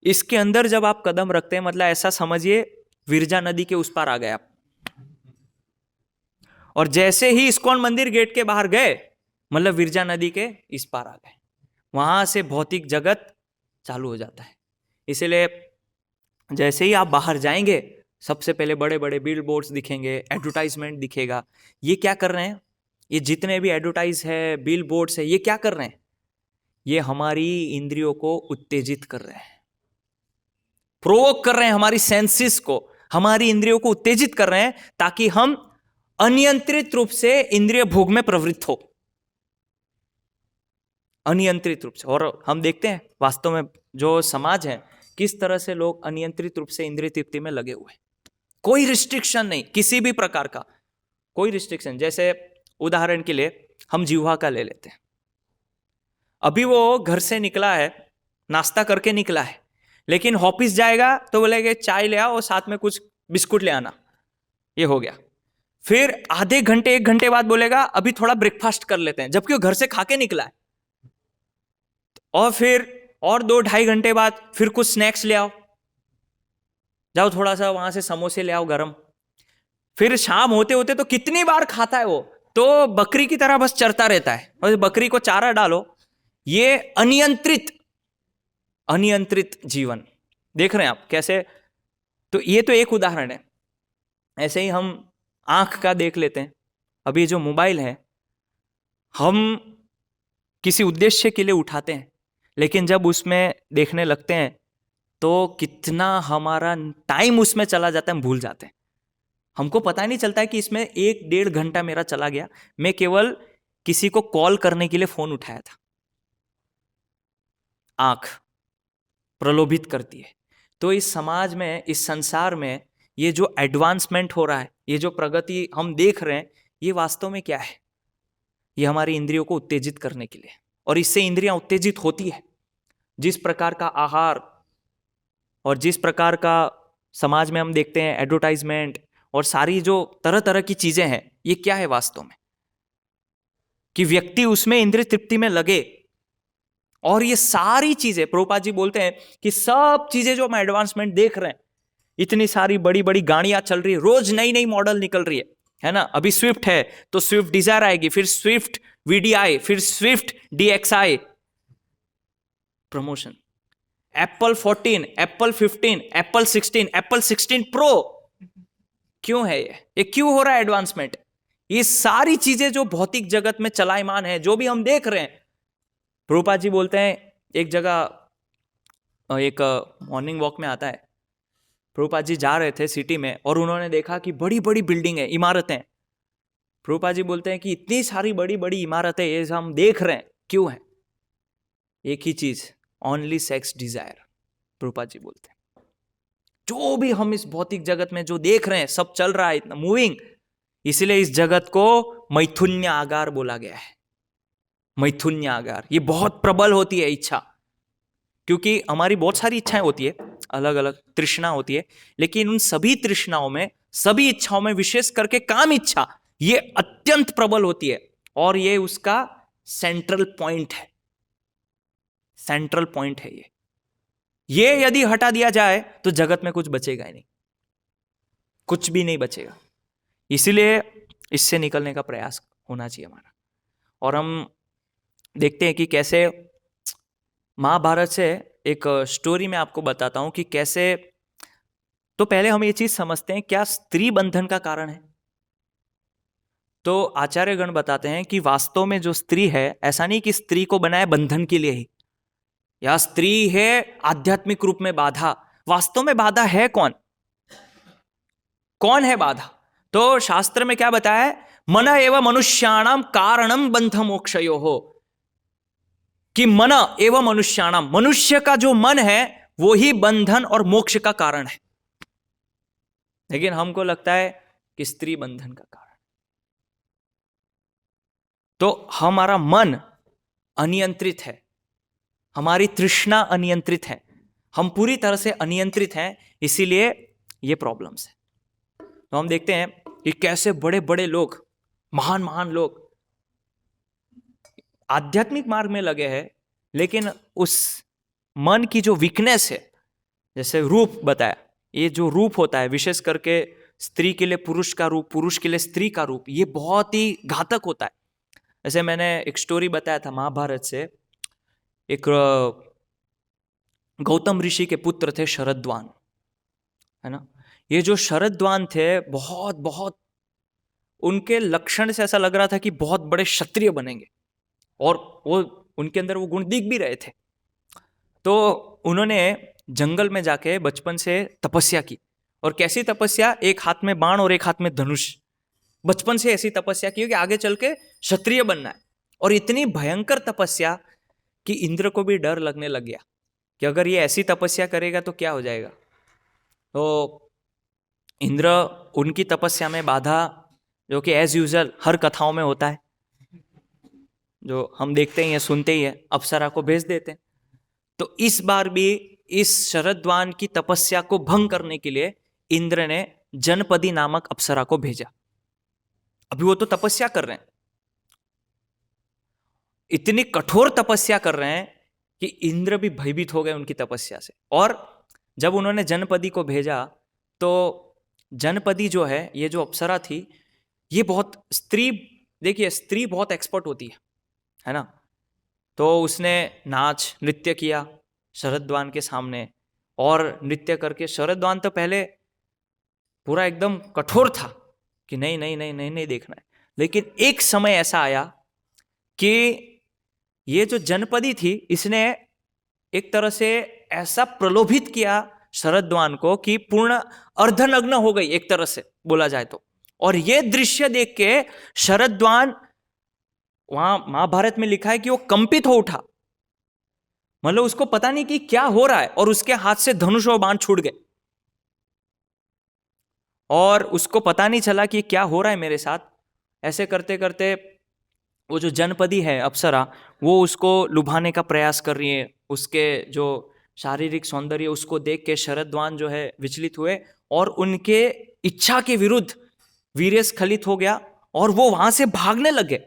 इसके अंदर जब आप कदम रखते हैं, मतलब ऐसा समझिए विरजा नदी के उस पार आ गए आप। और जैसे ही इस्कॉन मंदिर गेट के बाहर गए, मतलब विरजा नदी के इस पार आ गए, वहां से भौतिक जगत चालू हो जाता है। इसलिए जैसे ही आप बाहर जाएंगे, सबसे पहले बड़े बड़े बिल बोर्ड्स दिखेंगे, एडवर्टाइजमेंट दिखेगा। ये क्या कर रहे हैं? ये जितने भी एडवर्टाइज है, बिल बोर्ड्स है, ये क्या कर रहे हैं? ये हमारी इंद्रियों को उत्तेजित कर रहे हैं, प्रोवोक कर रहे हैं, हमारी सेंसेस को, हमारी इंद्रियों को उत्तेजित कर रहे हैं, ताकि हम अनियंत्रित रूप से इंद्रिय भोग में प्रवृत्त हो, अनियंत्रित रूप से। और हम देखते हैं वास्तव में जो समाज है, किस तरह से लोग अनियंत्रित रूप से इंद्रिय तृप्ति में लगे हुए, कोई रिस्ट्रिक्शन नहीं किसी भी प्रकार का। कोई रिस्ट्रिक्शन, जैसे उदाहरण के लिए हम जिह्वा का ले लेते हैं। अभी वो घर से निकला है, नाश्ता करके निकला है, लेकिन ऑफिस जाएगा तो बोलेगा चाय ले आओ और साथ में कुछ बिस्कुट ले आना, ये हो गया। फिर आधे घंटे 1 घंटे बाद बोलेगा अभी थोड़ा ब्रेकफास्ट कर लेते हैं, जबकि वो घर से खा के निकला है। और फिर और 2-2.5 घंटे बाद फिर कुछ स्नैक्स ले आओ, जाओ थोड़ा सा वहां से समोसे ले आओ गरम। फिर शाम होते होते तो कितनी बार खाता है वो, तो बकरी की तरह बस चरता रहता है, और बकरी को चारा डालो। ये अनियंत्रित जीवन देख रहे हैं आप कैसे। तो ये तो एक उदाहरण है। ऐसे ही हम आंख का देख लेते हैं। अभी जो मोबाइल है, हम किसी उद्देश्य के लिए उठाते हैं, लेकिन जब उसमें देखने लगते हैं तो कितना हमारा टाइम उसमें चला जाता है, हम भूल जाते हैं। हमको पता ही नहीं चलता है कि इसमें 1-1.5 घंटा मेरा चला गया। मैं केवल किसी को कॉल करने के लिए फोन उठाया था। आंख प्रलोभित करती है। तो इस समाज में, इस संसार में ये जो एडवांसमेंट हो रहा है, ये जो प्रगति हम देख रहे हैं, ये वास्तव में क्या है? ये हमारी इंद्रियों को उत्तेजित करने के लिए, और इससे इंद्रियां उत्तेजित होती है। जिस प्रकार का आहार और जिस प्रकार का समाज में हम देखते हैं एडवर्टाइजमेंट और सारी जो तरह तरह की चीजें हैं, ये क्या है वास्तव में? कि व्यक्ति उसमें इंद्रिय तृप्ति में लगे। और ये सारी चीजें, प्रभुपाद जी बोलते हैं कि सब चीजें जो हम एडवांसमेंट देख रहे हैं, इतनी सारी बड़ी बड़ी गाड़ियां चल रही है, रोज नई नई मॉडल निकल रही है ना। अभी स्विफ्ट है तो स्विफ्ट डिजायर आएगी, फिर स्विफ्ट वीडीआई, फिर Swift DXI, promotion. Apple 14, Apple 15, Apple 16, Apple 16 Pro. क्यों है ये क्यों हो रहा है एडवांसमेंट? ये सारी चीजें जो भौतिक जगत में चलायमान है, जो भी हम देख रहे हैं, प्रभुपाद जी बोलते हैं, एक जगह एक मॉर्निंग वॉक में आता है, प्रभुपाद जी जा रहे थे सिटी में और उन्होंने देखा कि बड़ी बड़ी बिल्डिंग है, इमारतें। प्रभुपाद जी बोलते हैं कि इतनी सारी बड़ी बड़ी इमारतें ये हम देख रहे हैं, क्यों है? एक ही चीज, only sex Dzire. Prabhupada ji बोलते हैं जो भी हम इस भौतिक जगत में जो देख रहे हैं, सब चल रहा है इतना मूविंग, इसलिए इस जगत को मैथुन्य आगार बोला गया है। मैथुन्य आगार, ये बहुत प्रबल होती है इच्छा, क्योंकि हमारी बहुत सारी इच्छाएं होती है, अलग अलग तृष्णा होती है, लेकिन उन सभी तृष्णाओं में, सभी इच्छाओं में विशेष करके काम इच्छा ये अत्यंत प्रबल होती है, और ये उसका सेंट्रल पॉइंट है। सेंट्रल पॉइंट है ये यदि हटा दिया जाए तो जगत में कुछ बचेगा ही नहीं, कुछ भी नहीं बचेगा। इसीलिए इससे निकलने का प्रयास होना चाहिए हमारा। और हम देखते हैं कि कैसे महाभारत से एक स्टोरी में आपको बताता हूं कि कैसे, तो पहले हम ये चीज समझते हैं क्या स्त्री बंधन का कारण है। तो आचार्यगण बताते हैं कि वास्तव में जो स्त्री है, ऐसा नहीं कि स्त्री को बनाया बंधन के लिए ही, या स्त्री है आध्यात्मिक रूप में बाधा। वास्तव में बाधा है कौन? कौन है बाधा? तो शास्त्र में क्या बताया है? मन एवं मनुष्याणाम कारणम बंध मोक्षयोः, कि मन एवं मनुष्याणाम, मनुष्य का जो मन है वो ही बंधन और मोक्ष का कारण है। लेकिन हमको लगता है कि स्त्री बंधन का कारण। तो हमारा मन अनियंत्रित है, हमारी तृष्णा अनियंत्रित है, हम पूरी तरह से अनियंत्रित हैं, इसीलिए ये प्रॉब्लम्स है। तो हम देखते हैं कि कैसे बड़े बड़े लोग, महान महान लोग आध्यात्मिक मार्ग में लगे हैं, लेकिन उस मन की जो वीकनेस है, जैसे रूप बताया, ये जो रूप होता है, विशेष करके स्त्री के लिए पुरुष का रूप, पुरुष के लिए स्त्री का रूप, ये बहुत ही घातक होता है। जैसे मैंने एक स्टोरी बताया था महाभारत से, एक गौतम ऋषि के पुत्र थे शरद्वान, है ना। ये जो शरद्वान थे, बहुत बहुत उनके लक्षण से ऐसा लग रहा था कि बहुत बड़े क्षत्रिय बनेंगे, और वो उनके अंदर वो गुण दिख भी रहे थे। तो उन्होंने जंगल में जाके बचपन से तपस्या की। और कैसी तपस्या? एक हाथ में बाण और एक हाथ में धनुष। बचपन से ऐसी तपस्या की कि आगे चल के क्षत्रिय बनना है। और इतनी भयंकर तपस्या कि इंद्र को भी डर लगने लग गया कि अगर ये ऐसी तपस्या करेगा तो क्या हो जाएगा। तो इंद्र उनकी तपस्या में बाधा जो कि एज यूजुअल हर कथाओं में होता है, जो हम देखते ही हैं, सुनते ही हैं, अप्सरा को भेज देते हैं। तो इस बार भी इस शरद्वान की तपस्या को भंग करने के लिए इंद्र ने जनपदी नामक अप्सरा को भेजा। अभी वो तो तपस्या कर रहे हैं, इतनी कठोर तपस्या कर रहे हैं कि इंद्र भी भयभीत हो गए उनकी तपस्या से। और जब उन्होंने जनपदी को भेजा तो जनपदी जो है, ये जो अप्सरा थी, ये बहुत स्त्री, देखिए स्त्री बहुत एक्सपर्ट होती है ना। तो उसने नाच नृत्य किया शरद्वान के सामने, और नृत्य करके शरद्वान तो पहले पूरा एकदम कठोर था कि नहीं नहीं नहीं नहीं नहीं देखना है। लेकिन एक समय ऐसा आया कि ये जो जनपदी थी, इसने एक तरह से ऐसा प्रलोभित किया शरद्वान को कि पूर्ण अर्धनग्न हो गई, एक तरह से बोला जाए तो। और ये दृश्य देख के शरद्वान, वहां महाभारत में लिखा है कि वो कंपित हो उठा, मतलब उसको पता नहीं कि क्या हो रहा है, और उसके हाथ से धनुष और बाण छूट गए, और उसको पता नहीं चला कि क्या हो रहा है मेरे साथ। ऐसे करते करते वो जो जनपदी है अप्सरा, वो उसको लुभाने का प्रयास कर रही है। उसके जो शारीरिक सौंदर्य उसको देख के शरद्वान जो है विचलित हुए, और उनके इच्छा के विरुद्ध वीर्य स्खलित हो गया, और वो वहां से भागने लगे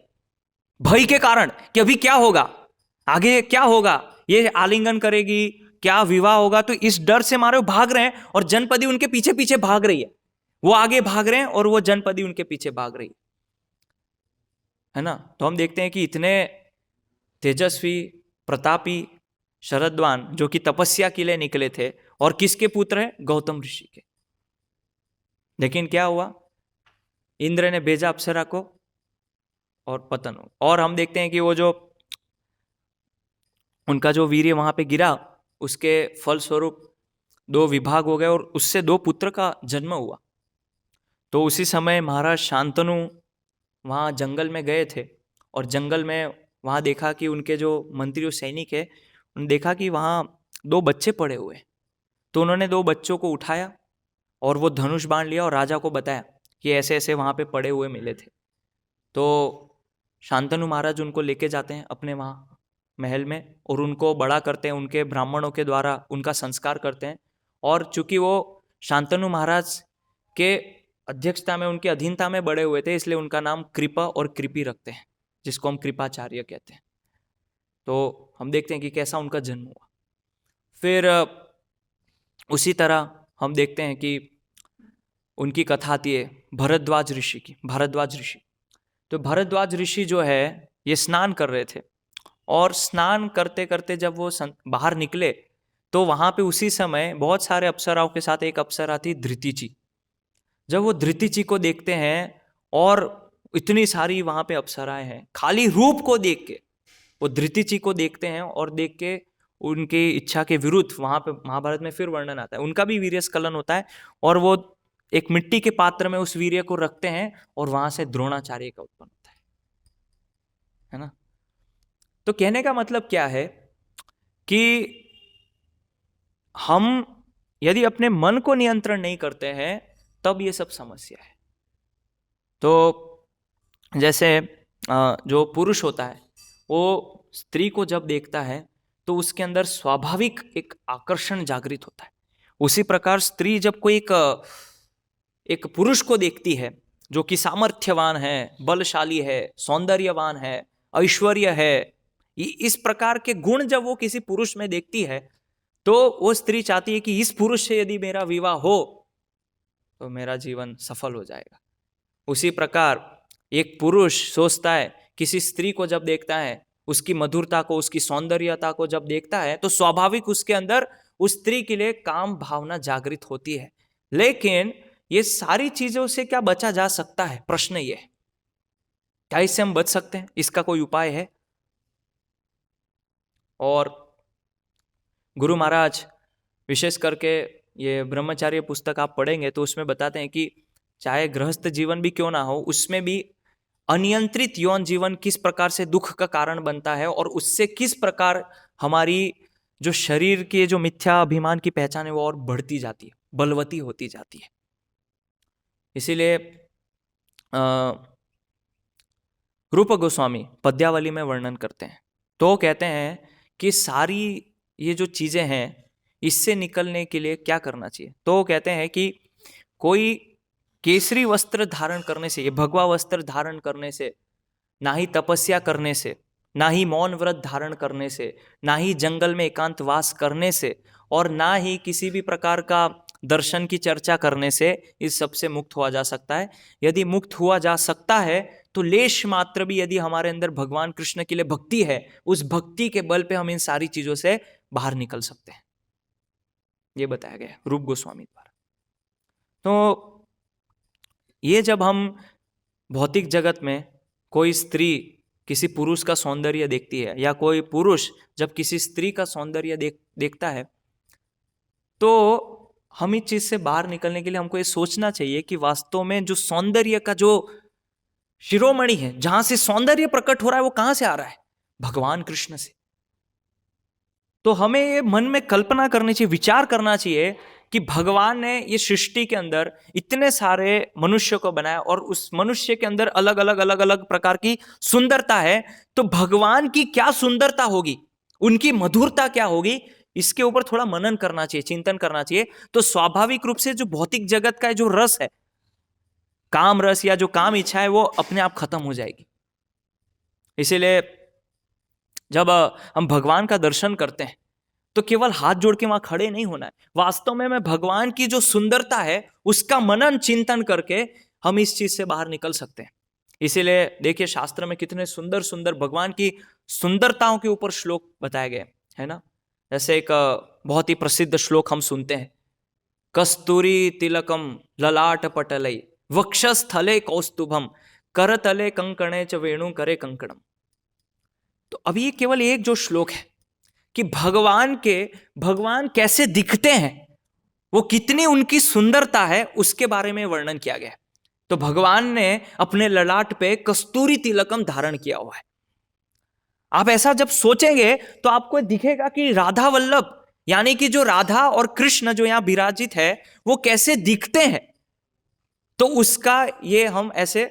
भय के कारण कि अभी क्या होगा, आगे क्या होगा, ये आलिंगन करेगी, क्या विवाह होगा। तो इस डर से मारे भाग रहे हैं, और जनपदी उनके पीछे पीछे भाग रही है। वो आगे भाग रहे हैं और वो जनपदी उनके पीछे भाग रही है ना। तो हम देखते हैं कि इतने तेजस्वी प्रतापी शरद्वान, जो कि तपस्या के लिए निकले थे, और किसके पुत्र हैं, गौतम ऋषि के। लेकिन क्या हुआ, इंद्र ने भेजा अप्सरा को और पतन हो। और हम देखते हैं कि वो जो उनका जो वीर्य वहां पे गिरा, उसके फलस्वरूप 2 विभाग हो गए, और उससे 2 पुत्र का जन्म हुआ। तो उसी समय महाराज शांतनु वहाँ जंगल में गए थे, और जंगल में वहाँ देखा कि उनके जो मंत्री और सैनिक है, उन्होंने देखा कि वहाँ 2 बच्चे पड़े हुए। तो उन्होंने 2 बच्चों को उठाया, और वो धनुष बाण लिया, और राजा को बताया कि ऐसे ऐसे वहाँ पे पड़े हुए मिले थे। तो शांतनु महाराज उनको लेके जाते हैं अपने वहाँ महल में, और उनको बड़ा करते हैं, उनके ब्राह्मणों के द्वारा उनका संस्कार करते हैं। और चूंकि वो शांतनु महाराज के अध्यक्षता में, उनकी अधीनता में बड़े हुए थे, इसलिए उनका नाम कृपा और कृपी रखते हैं, जिसको हम कृपाचार्य कहते हैं। तो हम देखते हैं कि कैसा उनका जन्म हुआ। फिर उसी तरह हम देखते हैं कि उनकी कथा आती है भरद्वाज ऋषि की। भारद्वाज ऋषि, तो भारद्वाज ऋषि जो है, ये स्नान कर रहे थे, और स्नान करते करते जब वो बाहर निकले, तो वहां पे उसी समय बहुत सारे अप्सराओं के साथ एक अप्सरा थी धृतिचि। जब वो धृतिचि को देखते हैं, और इतनी सारी वहां पे अप्सराएं हैं, खाली रूप को देख के वो धृतिचि को देखते हैं, और देख के उनकी इच्छा के विरुद्ध, वहां पे महाभारत में फिर वर्णन आता है, उनका भी वीर्य स्खलन होता है, और वो एक मिट्टी के पात्र में उस वीर्य को रखते हैं, और वहां से द्रोणाचार्य का उत्पन्न होता है ना। तो कहने का मतलब क्या है कि हम यदि अपने मन को नियंत्रण नहीं करते हैं, तब ये सब समस्या है। तो जैसे जो पुरुष होता है, वो स्त्री को जब देखता है, तो उसके अंदर स्वाभाविक एक आकर्षण जागृत होता है। उसी प्रकार स्त्री जब कोई एक पुरुष को देखती है, जो कि सामर्थ्यवान है, बलशाली है, सौंदर्यवान है, ऐश्वर्य है, इस प्रकार के गुण जब वो किसी पुरुष में देखती है, तो वो स्त्री चाहती है कि इस पुरुष से यदि मेरा विवाह हो तो मेरा जीवन सफल हो जाएगा। उसी प्रकार एक पुरुष सोचता है, किसी स्त्री को जब देखता है, उसकी मधुरता को, उसकी सौंदर्यता को जब देखता है, तो स्वाभाविक उसके अंदर उस स्त्री के लिए काम भावना जागृत होती है। लेकिन ये सारी चीजों से क्या बचा जा सकता है, प्रश्न ये है, क्या इससे हम बच सकते हैं, इसका कोई उपाय है? और गुरु महाराज विशेष करके ये ब्रह्मचार्य पुस्तक आप पढ़ेंगे तो उसमें बताते हैं कि चाहे गृहस्थ जीवन भी क्यों ना हो, उसमें भी अनियंत्रित यौन जीवन किस प्रकार से दुख का कारण बनता है, और उससे किस प्रकार हमारी जो शरीर के जो मिथ्या अभिमान की पहचान है वो और बढ़ती जाती है, बलवती होती जाती है। इसीलिए रूप गोस्वामी पद्यावली में वर्णन करते हैं, तो कहते हैं कि सारी ये जो चीज़ें हैं इससे निकलने के लिए क्या करना चाहिए। तो कहते हैं कि कोई केसरी वस्त्र धारण करने से, ये भगवा वस्त्र धारण करने से, ना ही तपस्या करने से, ना ही मौन व्रत धारण करने से, ना ही जंगल में एकांतवास करने से, और ना ही किसी भी प्रकार का दर्शन की चर्चा करने से इस सबसे मुक्त हुआ जा सकता है। यदि मुक्त हुआ जा सकता है तो लेश मात्र भी यदि हमारे अंदर भगवान कृष्ण के लिए भक्ति है, उस भक्ति के बल पे हम इन सारी चीजों से बाहर निकल सकते हैं। ये बताया गया रूप गोस्वामी द्वारा। तो ये जब हम भौतिक जगत में कोई स्त्री किसी पुरुष का सौंदर्य देखती है, या कोई पुरुष जब किसी स्त्री का सौंदर्य देखता है, तो हम इस चीज से बाहर निकलने के लिए हमको ये सोचना चाहिए कि वास्तव में जो सौंदर्य का जो शिरोमणि है, जहां से सौंदर्य प्रकट हो रहा है, वो कहां से आ रहा है? भगवान कृष्ण से। तो हमें ये मन में कल्पना करनी चाहिए, विचार करना चाहिए कि भगवान ने ये सृष्टि के अंदर इतने सारे मनुष्य को बनाया, और उस मनुष्य के अंदर अलग अलग प्रकार की सुंदरता है, तो भगवान की क्या सुंदरता होगी, उनकी मधुरता क्या होगी, इसके ऊपर थोड़ा मनन करना चाहिए, चिंतन करना चाहिए। तो स्वाभाविक रूप से जो भौतिक जगत का जो रस है, काम रस या जो काम इच्छा है, वो अपने आप खत्म हो जाएगी। इसीलिए जब हम भगवान का दर्शन करते हैं तो केवल हाथ जोड़ के वहां खड़े नहीं होना है, वास्तव में मैं भगवान की जो सुंदरता है उसका मनन चिंतन करके हम इस चीज से बाहर निकल सकते हैं। इसीलिए देखिए शास्त्र में कितने सुंदर सुंदर भगवान की सुंदरताओं के ऊपर श्लोक बताए गए है ना। जैसे एक बहुत ही प्रसिद्ध श्लोक हम सुनते हैं, कस्तूरी तिलकम ललाट पटलई वक्षस्थले कौस्तुभम करतले कंकणे च वेणु करे कंकणम। तो अभी ये केवल एक जो श्लोक है कि भगवान कैसे दिखते हैं, वो कितनी उनकी सुंदरता है, उसके बारे में वर्णन किया गया है। तो भगवान ने अपने ललाट पे कस्तूरी तिलकम धारण किया हुआ है। आप ऐसा जब सोचेंगे तो आपको दिखेगा कि राधा वल्लभ, यानी कि जो राधा और कृष्ण जो यहां विराजित है, वो कैसे दिखते हैं। तो उसका ये हम ऐसे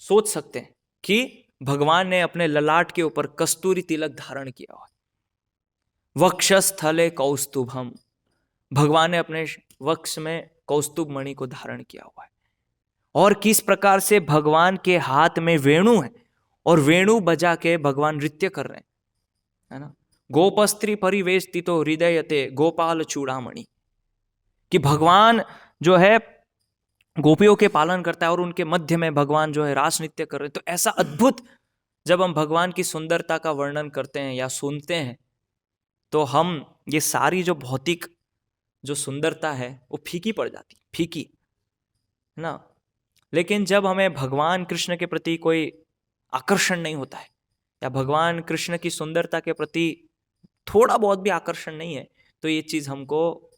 सोच सकते हैं कि भगवान ने अपने ललाट के ऊपर कस्तूरी तिलक धारण किया हुआ। वक्षस्थले कौस्तुभम, भगवान ने अपने वक्ष में कौस्तुभ मणि को धारण किया हुआ है। और किस प्रकार से भगवान के हाथ में वेणु है, और वेणु बजा के भगवान नृत्य कर रहे हैं, है ना। गोपस्त्री परिवेष्टितो हृदयते गोपाल चूड़ामणि, कि भगवान जो है गोपियों के पालन करता है और उनके मध्य में भगवान जो है रास नृत्य कर रहे हैं। तो ऐसा अद्भुत जब हम भगवान की सुंदरता का वर्णन करते हैं या सुनते हैं, तो हम ये सारी जो भौतिक जो सुंदरता है वो फीकी पड़ जाती, फीकी है ना। लेकिन जब हमें भगवान कृष्ण के प्रति कोई आकर्षण नहीं होता है, या भगवान कृष्ण की सुंदरता के प्रति थोड़ा बहुत भी आकर्षण नहीं है, तो ये चीज़ हमको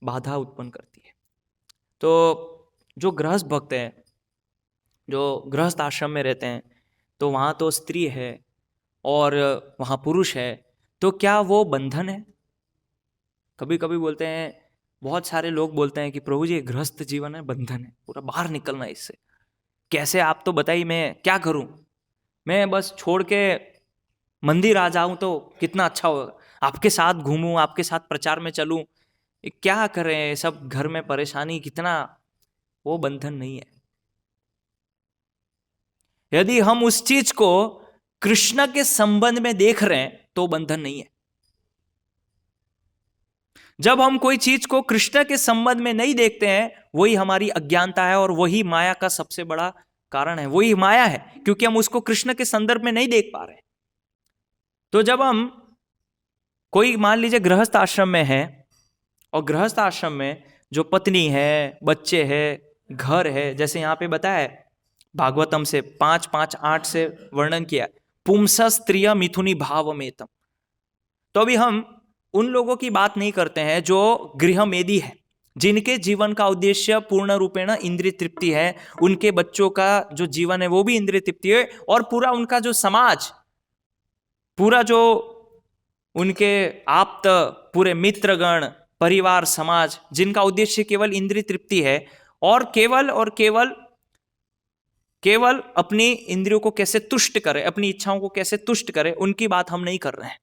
बाधा उत्पन्न करती है। तो जो गृहस्थ भक्त हैं, जो गृहस्थ आश्रम में रहते हैं, तो वहाँ तो स्त्री है और वहाँ पुरुष है, तो क्या वो बंधन है? कभी कभी बोलते हैं, बहुत सारे लोग बोलते हैं कि प्रभु जी गृहस्थ जीवन है, बंधन है, पूरा बाहर निकलना है इससे। कैसे, आप तो बताइए, मैं क्या करूं, मैं बस छोड़ के मंदिर आ जाऊं तो कितना अच्छा होगा, आपके साथ घूमूं, आपके साथ प्रचार में चलूं, क्या करें, सब घर में परेशानी कितना। वो बंधन नहीं है। यदि हम उस चीज को कृष्ण के संबंध में देख रहे हैं तो बंधन नहीं है। जब हम कोई चीज को कृष्ण के संबंध में नहीं देखते हैं, वही हमारी अज्ञानता है और वही माया का सबसे बड़ा कारण है, वही माया है, क्योंकि हम उसको कृष्ण के संदर्भ में नहीं देख पा रहे। तो जब हम कोई मान लीजिए गृहस्थ आश्रम में है, और गृहस्थ आश्रम में जो पत्नी है, बच्चे हैं, घर है, जैसे यहाँ पे बताया है भागवतम से 5:5-8 से वर्णन किया, पुंस स्त्रिय मिथुनी भावमेतम। तो अभी हम उन लोगों की बात नहीं करते हैं जो गृहमेदी है, जिनके जीवन का उद्देश्य पूर्ण रूपेण इंद्रिय तृप्ति है, उनके बच्चों का जो जीवन है वो भी इंद्रिय तृप्ति है, और पूरा उनका जो समाज, पूरा जो उनके आप्त पूरे मित्रगण, परिवार, समाज, जिनका उद्देश्य केवल इंद्रिय तृप्ति है, और केवल केवल अपनी इंद्रियों को कैसे तुष्ट करे, अपनी इच्छाओं को कैसे तुष्ट करे, उनकी बात हम नहीं कर रहे हैं,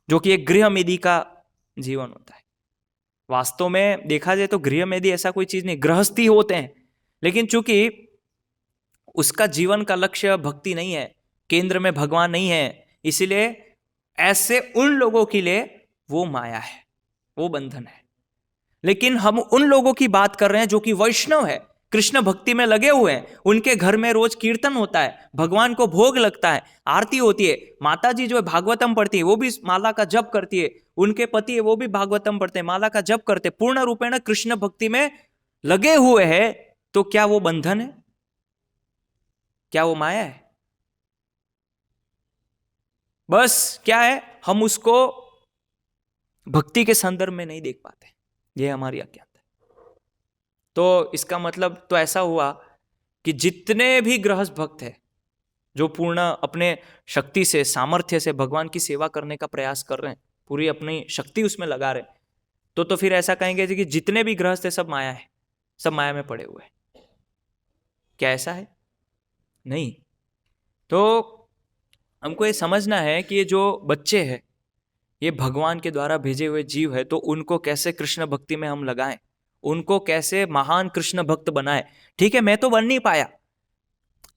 जो कि एक गृहमेदी का जीवन होता है। वास्तव में देखा जाए तो गृहमेदी ऐसा कोई चीज नहीं, गृहस्थी होते हैं, लेकिन चूंकि उसका जीवन का लक्ष्य भक्ति नहीं है, केंद्र में भगवान नहीं है, इसीलिए ऐसे उन लोगों के लिए वो माया है, वो बंधन है। लेकिन हम उन लोगों की बात कर रहे हैं जो कि वैष्णव है, कृष्ण भक्ति में लगे हुए हैं, उनके घर में रोज कीर्तन होता है, भगवान को भोग लगता है, आरती होती है, माता जी जो है भागवतम पढ़ती है, वो भी माला का जप करती है, उनके पति है वो भी भागवतम पढ़ते हैं, माला का जप करते, पूर्ण रूपेण कृष्ण भक्ति में लगे हुए हैं। तो क्या वो बंधन है? क्या वो माया है? बस क्या है, हम उसको भक्ति के संदर्भ में नहीं देख पाते, ये हमारी अज्ञानता है। तो इसका मतलब तो ऐसा हुआ कि जितने भी गृहस्थ भक्त है जो पूर्ण अपने शक्ति से, सामर्थ्य से भगवान की सेवा करने का प्रयास कर रहे हैं, पूरी अपनी शक्ति उसमें लगा रहे हैं, तो फिर ऐसा कहेंगे कि जितने भी गृहस्थ है सब माया है, सब माया में पड़े हुए हैं। क्या ऐसा है? नहीं। तो हमको ये समझना है कि ये जो बच्चे हैं ये भगवान के द्वारा भेजे हुए जीव है, तो उनको कैसे कृष्ण भक्ति में हम लगाएं, उनको कैसे महान कृष्ण भक्त बनाएं। ठीक है, मैं तो बन नहीं पाया,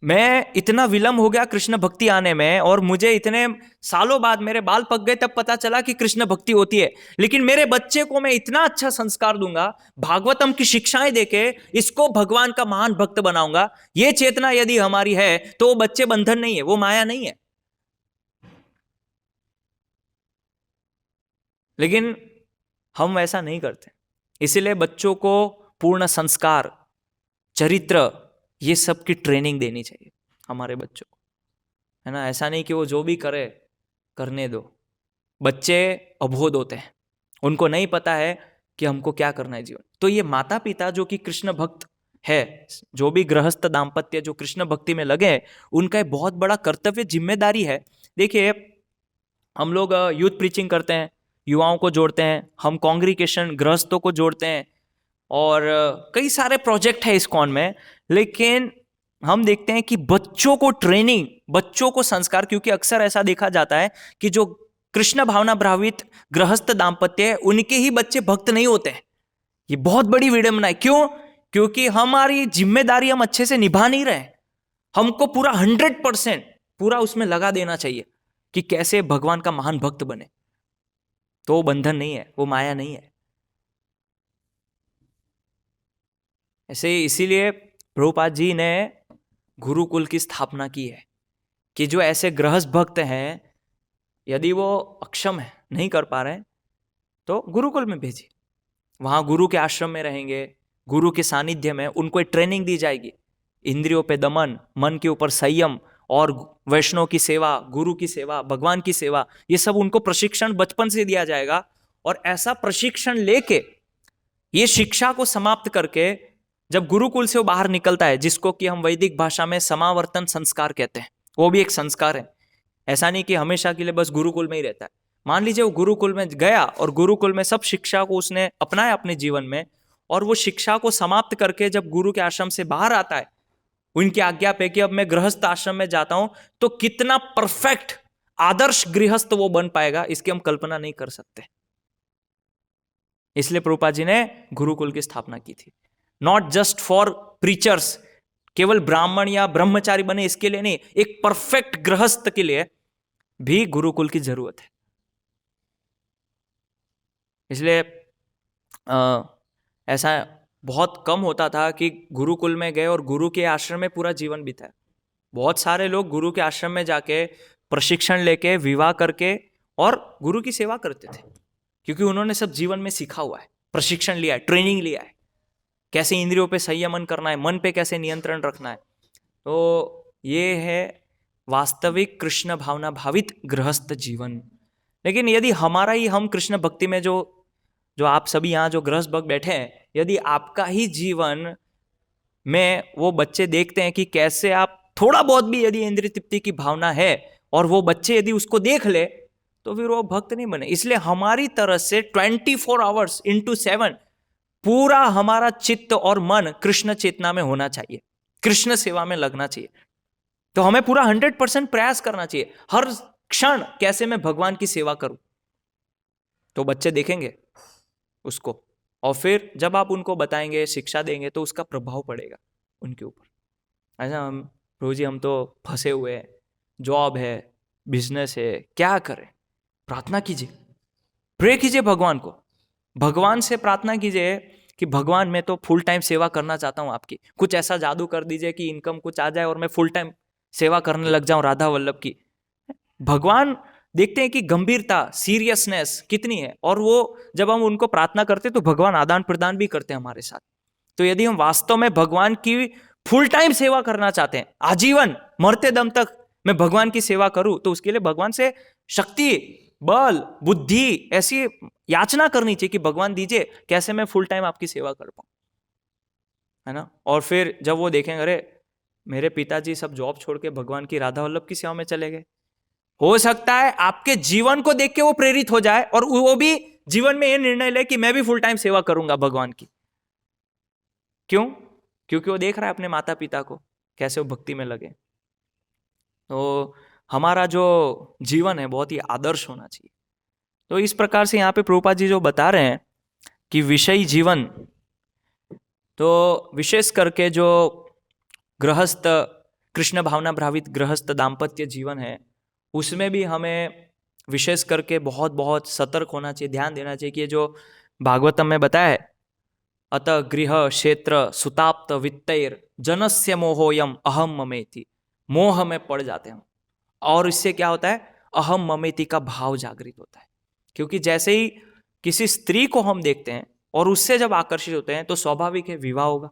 मैं इतना विलंब हो गया कृष्ण भक्ति आने में, और मुझे इतने सालों बाद मेरे बाल पक गए तब पता चला कि कृष्ण भक्ति होती है। लेकिन मेरे बच्चे को मैं इतना अच्छा संस्कार दूंगा, भागवतम की शिक्षाएं देके इसको भगवान का महान भक्त बनाऊंगा, ये चेतना यदि हमारी है तो वो बच्चे बंधन नहीं है, वो माया नहीं है। लेकिन हम वैसा नहीं करते, इसीलिए बच्चों को पूर्ण संस्कार, चरित्र, ये सब की ट्रेनिंग देनी चाहिए हमारे बच्चों को, है ना। ऐसा नहीं कि वो जो भी करे करने दो। बच्चे अबोध होते हैं, उनको नहीं पता है कि हमको क्या करना है जीवन। तो ये माता पिता जो कि कृष्ण भक्त है, जो भी गृहस्थ दाम्पत्य जो कृष्ण भक्ति में लगे हैं, उनका एक बहुत बड़ा कर्तव्य, जिम्मेदारी है। देखिए, हम लोग यूथ प्रीचिंग करते हैं, युवाओं को जोड़ते हैं, हम कांग्रीगेशन गृहस्थों को जोड़ते हैं, और कई सारे प्रोजेक्ट है इस्कॉन में। लेकिन हम देखते हैं कि बच्चों को ट्रेनिंग, बच्चों को संस्कार, क्योंकि अक्सर ऐसा देखा जाता है कि जो कृष्ण भावना भावित गृहस्थ दाम्पत्य है उनके ही बच्चे भक्त नहीं होते हैं। ये बहुत बड़ी विडंबना है। क्यों? क्योंकि हमारी जिम्मेदारी हम अच्छे से निभा नहीं रहे। हमको पूरा 100% पूरा उसमें लगा देना चाहिए कि कैसे भगवान का महान भक्त बने। तो वो बंधन नहीं है, वो माया नहीं है। ऐसे इसीलिए प्रभुपाद जी ने गुरुकुल की स्थापना की है कि जो ऐसे गृहस्थ भक्त हैं, यदि वो अक्षम है, नहीं कर पा रहे हैं, तो गुरुकुल में भेजिए। वहाँ गुरु के आश्रम में रहेंगे, गुरु के सानिध्य में उनको एक ट्रेनिंग दी जाएगी, इंद्रियों पे दमन, मन के ऊपर संयम, और वैष्णव की सेवा, गुरु की सेवा, भगवान की सेवा, ये सब उनको प्रशिक्षण बचपन से दिया जाएगा। और ऐसा प्रशिक्षण लेके, ये शिक्षा को समाप्त करके जब गुरुकुल से वो बाहर निकलता है, जिसको कि हम वैदिक भाषा में समावर्तन संस्कार कहते हैं, वो भी एक संस्कार है। ऐसा नहीं कि हमेशा के लिए बस गुरुकुल में ही रहता है। मान लीजिए वो गुरुकुल में गया और गुरुकुल में सब शिक्षा को उसने अपनाया अपने जीवन में, और वो शिक्षा को समाप्त करके जब गुरु के आश्रम से बाहर आता है, उनकी आज्ञा पे कि अब मैं गृहस्थ आश्रम में जाता हूं, तो कितना परफेक्ट आदर्श गृहस्थ वो बन पाएगा, इसकी हम कल्पना नहीं कर सकते। इसलिए प्रभुपाद जी ने गुरुकुल की स्थापना की थी। नॉट जस्ट फॉर प्रीचर्स, केवल ब्राह्मण या ब्रह्मचारी बने इसके लिए नहीं, एक परफेक्ट गृहस्थ के लिए भी गुरुकुल की जरूरत है। इसलिए ऐसा बहुत कम होता था कि गुरुकुल में गए और गुरु के आश्रम में पूरा जीवन बिताया। बहुत सारे लोग गुरु के आश्रम में जाके प्रशिक्षण लेके, विवाह करके और गुरु की सेवा करते थे, क्योंकि उन्होंने सब जीवन में सीखा हुआ है, प्रशिक्षण लिया है, ट्रेनिंग लिया है, कैसे इंद्रियों पे संयमन करना है, मन पे कैसे नियंत्रण रखना है। तो ये है वास्तविक कृष्ण भावना भावित गृहस्थ जीवन। लेकिन यदि हमारा ही, हम कृष्ण भक्ति में जो आप सभी यहाँ जो गृहस्थ भक्त बैठे हैं, यदि आपका ही जीवन में वो बच्चे देखते हैं कि कैसे आप थोड़ा बहुत भी यदि इंद्रिय तृप्ति की भावना है, और वो बच्चे यदि उसको देख ले, तो फिर वो भक्त नहीं बने। इसलिए हमारी तरफ से 24 आवर्स into 7 पूरा हमारा चित्त और मन कृष्ण चेतना में होना चाहिए। कृष्ण सेवा में लगना चाहिए। तो हमें पूरा 100% प्रयास करना चाहिए हर क्षण कैसे मैं भगवान की सेवा करूं। तो बच्चे देखेंगे उसको, और फिर जब आप उनको बताएंगे, शिक्षा देंगे, तो उसका प्रभाव पड़ेगा उनके ऊपर। ऐसा हम प्रभु जी हम तो फंसे हुए हैं, जॉब है, बिजनेस है, क्या करें? प्रार्थना कीजिए, प्रे कीजिए भगवान को, भगवान से प्रार्थना कीजिए कि भगवान मैं तो फुल टाइम सेवा करना चाहता हूँ आपकी, कुछ ऐसा जादू कर दीजिए कि इनकम कुछ आ जाए और मैं फुल टाइम सेवा करने लग जाऊं राधा वल्लभ की। भगवान देखते हैं कि गंभीरता, सीरियसनेस कितनी है, और वो जब हम उनको प्रार्थना करते तो भगवान आदान प्रदान भी करते हैं हमारे साथ। तो यदि हम वास्तव में भगवान की फुल टाइम सेवा करना चाहते हैं, आजीवन मरते दम तक मैं भगवान की सेवा करूं, तो उसके लिए भगवान से शक्ति, बल, बुद्धि ऐसी याचना करनी चाहिए कि भगवान दीजिए कैसे मैं फुल टाइम आपकी सेवा कर पाऊं, है ना। और फिर जब वो देखेंगे अरे मेरे पिताजी सब जॉब छोड़ के भगवान की राधा वल्लभ की सेवा में चले गए, हो सकता है आपके जीवन को देख के वो प्रेरित हो जाए और वो भी जीवन में ये निर्णय ले कि मैं भी फुल टाइम सेवा करूंगा भगवान की। क्यों? क्योंकि वो देख रहा है अपने माता पिता को कैसे वो भक्ति में लगे। तो हमारा जो जीवन है बहुत ही आदर्श होना चाहिए। तो इस प्रकार से यहाँ पे प्रभुपाद जी जो बता रहे हैं कि विषयी जीवन, तो विशेष करके जो गृहस्थ, कृष्ण भावना भावित गृहस्थ दाम्पत्य जीवन है, उसमें भी हमें विशेष करके बहुत बहुत सतर्क होना चाहिए, ध्यान देना चाहिए कि जो भागवतम में बताया है, अतः गृह क्षेत्र सुताप्त वित्तैर जनस्य मोहोयम अहम ममेति, मोह में पड़ जाते हैं और इससे क्या होता है, अहम ममेति का भाव जागृत होता है। क्योंकि जैसे ही किसी स्त्री को हम देखते हैं और उससे जब आकर्षित होते हैं तो स्वाभाविक है विवाह होगा,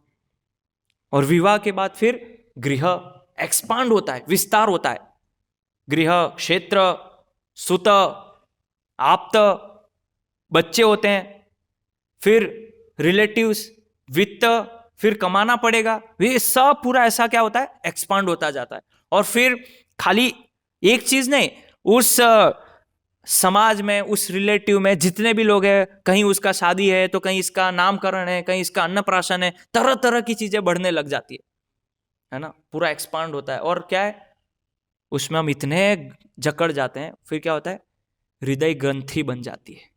और विवाह के बाद फिर गृह एक्सपांड होता है, विस्तार होता है। गृह क्षेत्र, सुत, आप्त, बच्चे होते हैं, फिर रिलेटिव्स, वित्त, फिर कमाना पड़ेगा, ये सब पूरा ऐसा क्या होता है, एक्सपांड होता जाता है। और फिर खाली एक चीज नहीं, उस समाज में, उस रिलेटिव में जितने भी लोग हैं, कहीं उसका शादी है तो कहीं इसका नामकरण है, कहीं इसका अन्नप्राशन है, तरह तरह की चीजें बढ़ने लग जाती है ना, पूरा एक्सपांड होता है। और क्या है, उसमें हम इतने जकड़ जाते हैं, फिर क्या होता है, हृदय ग्रंथि बन जाती है।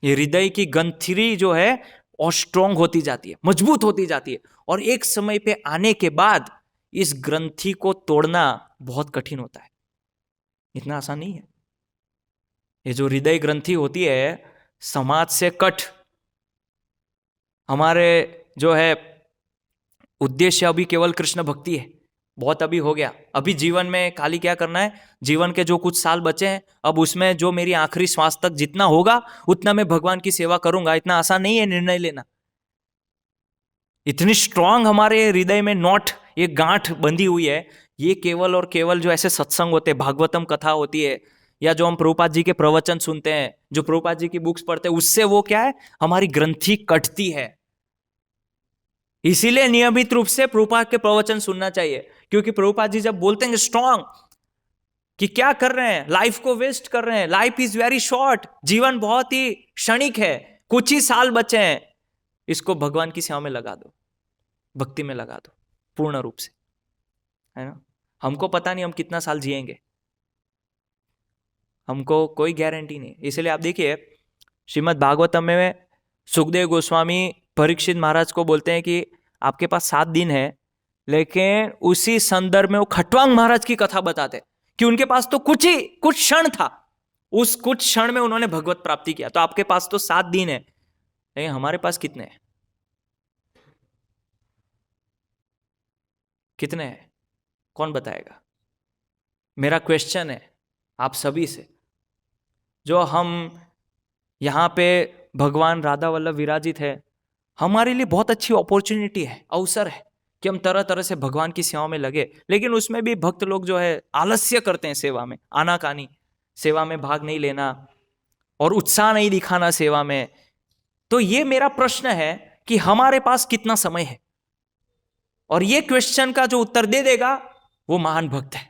ये हृदय की ग्रंथि जो है और स्ट्रांग होती जाती है, मजबूत होती जाती है, और एक समय पे आने के बाद इस ग्रंथि को तोड़ना बहुत कठिन होता है, इतना आसान नहीं है। ये जो हृदय ग्रंथि होती है, समाज से कट, हमारे जो है उद्देश्य अभी केवल कृष्ण भक्ति है, बहुत अभी हो गया, अभी जीवन में खाली क्या करना है, जीवन के जो कुछ साल बचे हैं, अब उसमें जो मेरी आखिरी श्वास तक जितना होगा उतना मैं भगवान की सेवा करूंगा, इतना आसान नहीं है निर्णय लेना। इतनी स्ट्रांग हमारे हृदय में नॉट, ये गांठ बंधी हुई है, ये केवल और केवल जो ऐसे सत्संग होते हैं, भागवतम कथा होती है, या जो हम प्रभुपाद जी के प्रवचन सुनते हैं, जो प्रभुपाद जी की बुक्स पढ़ते हैं, उससे वो क्या है, हमारी ग्रंथि कटती है। इसीलिए नियमित रूप से प्रभुपाद के प्रवचन सुनना चाहिए, क्योंकि प्रभुपाद जी जब बोलते हैं स्ट्रांग कि क्या कर रहे हैं, लाइफ को वेस्ट कर रहे हैं, लाइफ इज वेरी शॉर्ट, जीवन बहुत ही क्षणिक है, कुछ ही साल बचे हैं, इसको भगवान की सेवा में लगा दो, भक्ति में लगा दो पूर्ण रूप से, है ना। हमको पता नहीं हम कितना साल जिएंगे, हमको कोई गारंटी नहीं। इसलिए आप देखिए श्रीमद् भागवतम में सुखदेव गोस्वामी परीक्षित महाराज को बोलते हैं कि आपके पास 7 दिन है, लेकिन उसी संदर्भ में वो खट्वांग महाराज की कथा बताते हैं कि उनके पास तो कुछ क्षण था, उस कुछ क्षण में उन्होंने भगवत प्राप्ति किया। तो आपके पास तो 7 दिन है, लेकिन हमारे पास कितने हैं, कितने हैं, कौन बताएगा? मेरा क्वेश्चन है आप सभी से, जो हम यहाँ पे भगवान राधा वल्लभ विराजित है, हमारे लिए बहुत अच्छी अपॉर्चुनिटी है, अवसर है कि हम तरह तरह से भगवान की सेवा में लगे, लेकिन उसमें भी भक्त लोग जो है आलस्य करते हैं, सेवा में आनाकानी, सेवा में भाग नहीं लेना और उत्साह नहीं दिखाना सेवा में। तो ये मेरा प्रश्न है कि हमारे पास कितना समय है, और ये क्वेश्चन का जो उत्तर दे देगा वो महान भक्त है,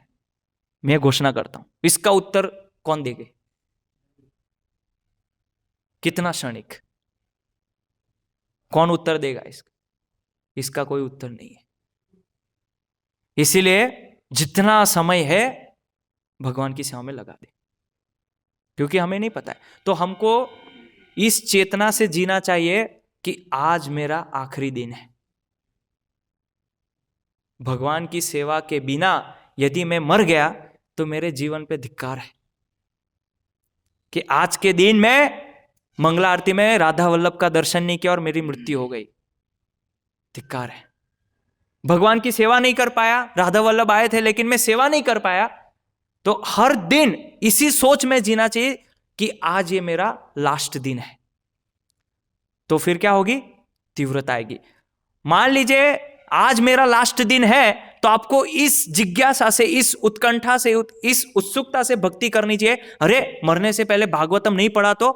मैं घोषणा करता हूं। इसका उत्तर कौन देगा? कितना क्षणिक, कौन उत्तर देगा इसका? इसका कोई उत्तर नहीं है। इसीलिए जितना समय है भगवान की सेवा में लगा दे, क्योंकि हमें नहीं पता है। तो हमको इस चेतना से जीना चाहिए कि आज मेरा आखिरी दिन है। भगवान की सेवा के बिना यदि मैं मर गया तो मेरे जीवन पे धिक्कार है कि आज के दिन में मंगला आरती में राधा वल्लभ का दर्शन नहीं किया और मेरी मृत्यु हो गई। धिक्कार है। भगवान की सेवा नहीं कर पाया, राधा वल्लभ आए थे लेकिन मैं सेवा नहीं कर पाया, तो हर दिन इसी सोच में जीना चाहिए कि आज ये मेरा लास्ट दिन है। तो फिर क्या होगी? तीव्रता आएगी। मान लीजिए आज मेरा लास्ट दिन है, तो आपको इस जिज्ञासा से, इस उत्कंठा से, इस उत्सुकता से भक्ति करनी चाहिए। अरे मरने से पहले भागवतम नहीं पढ़ा तो,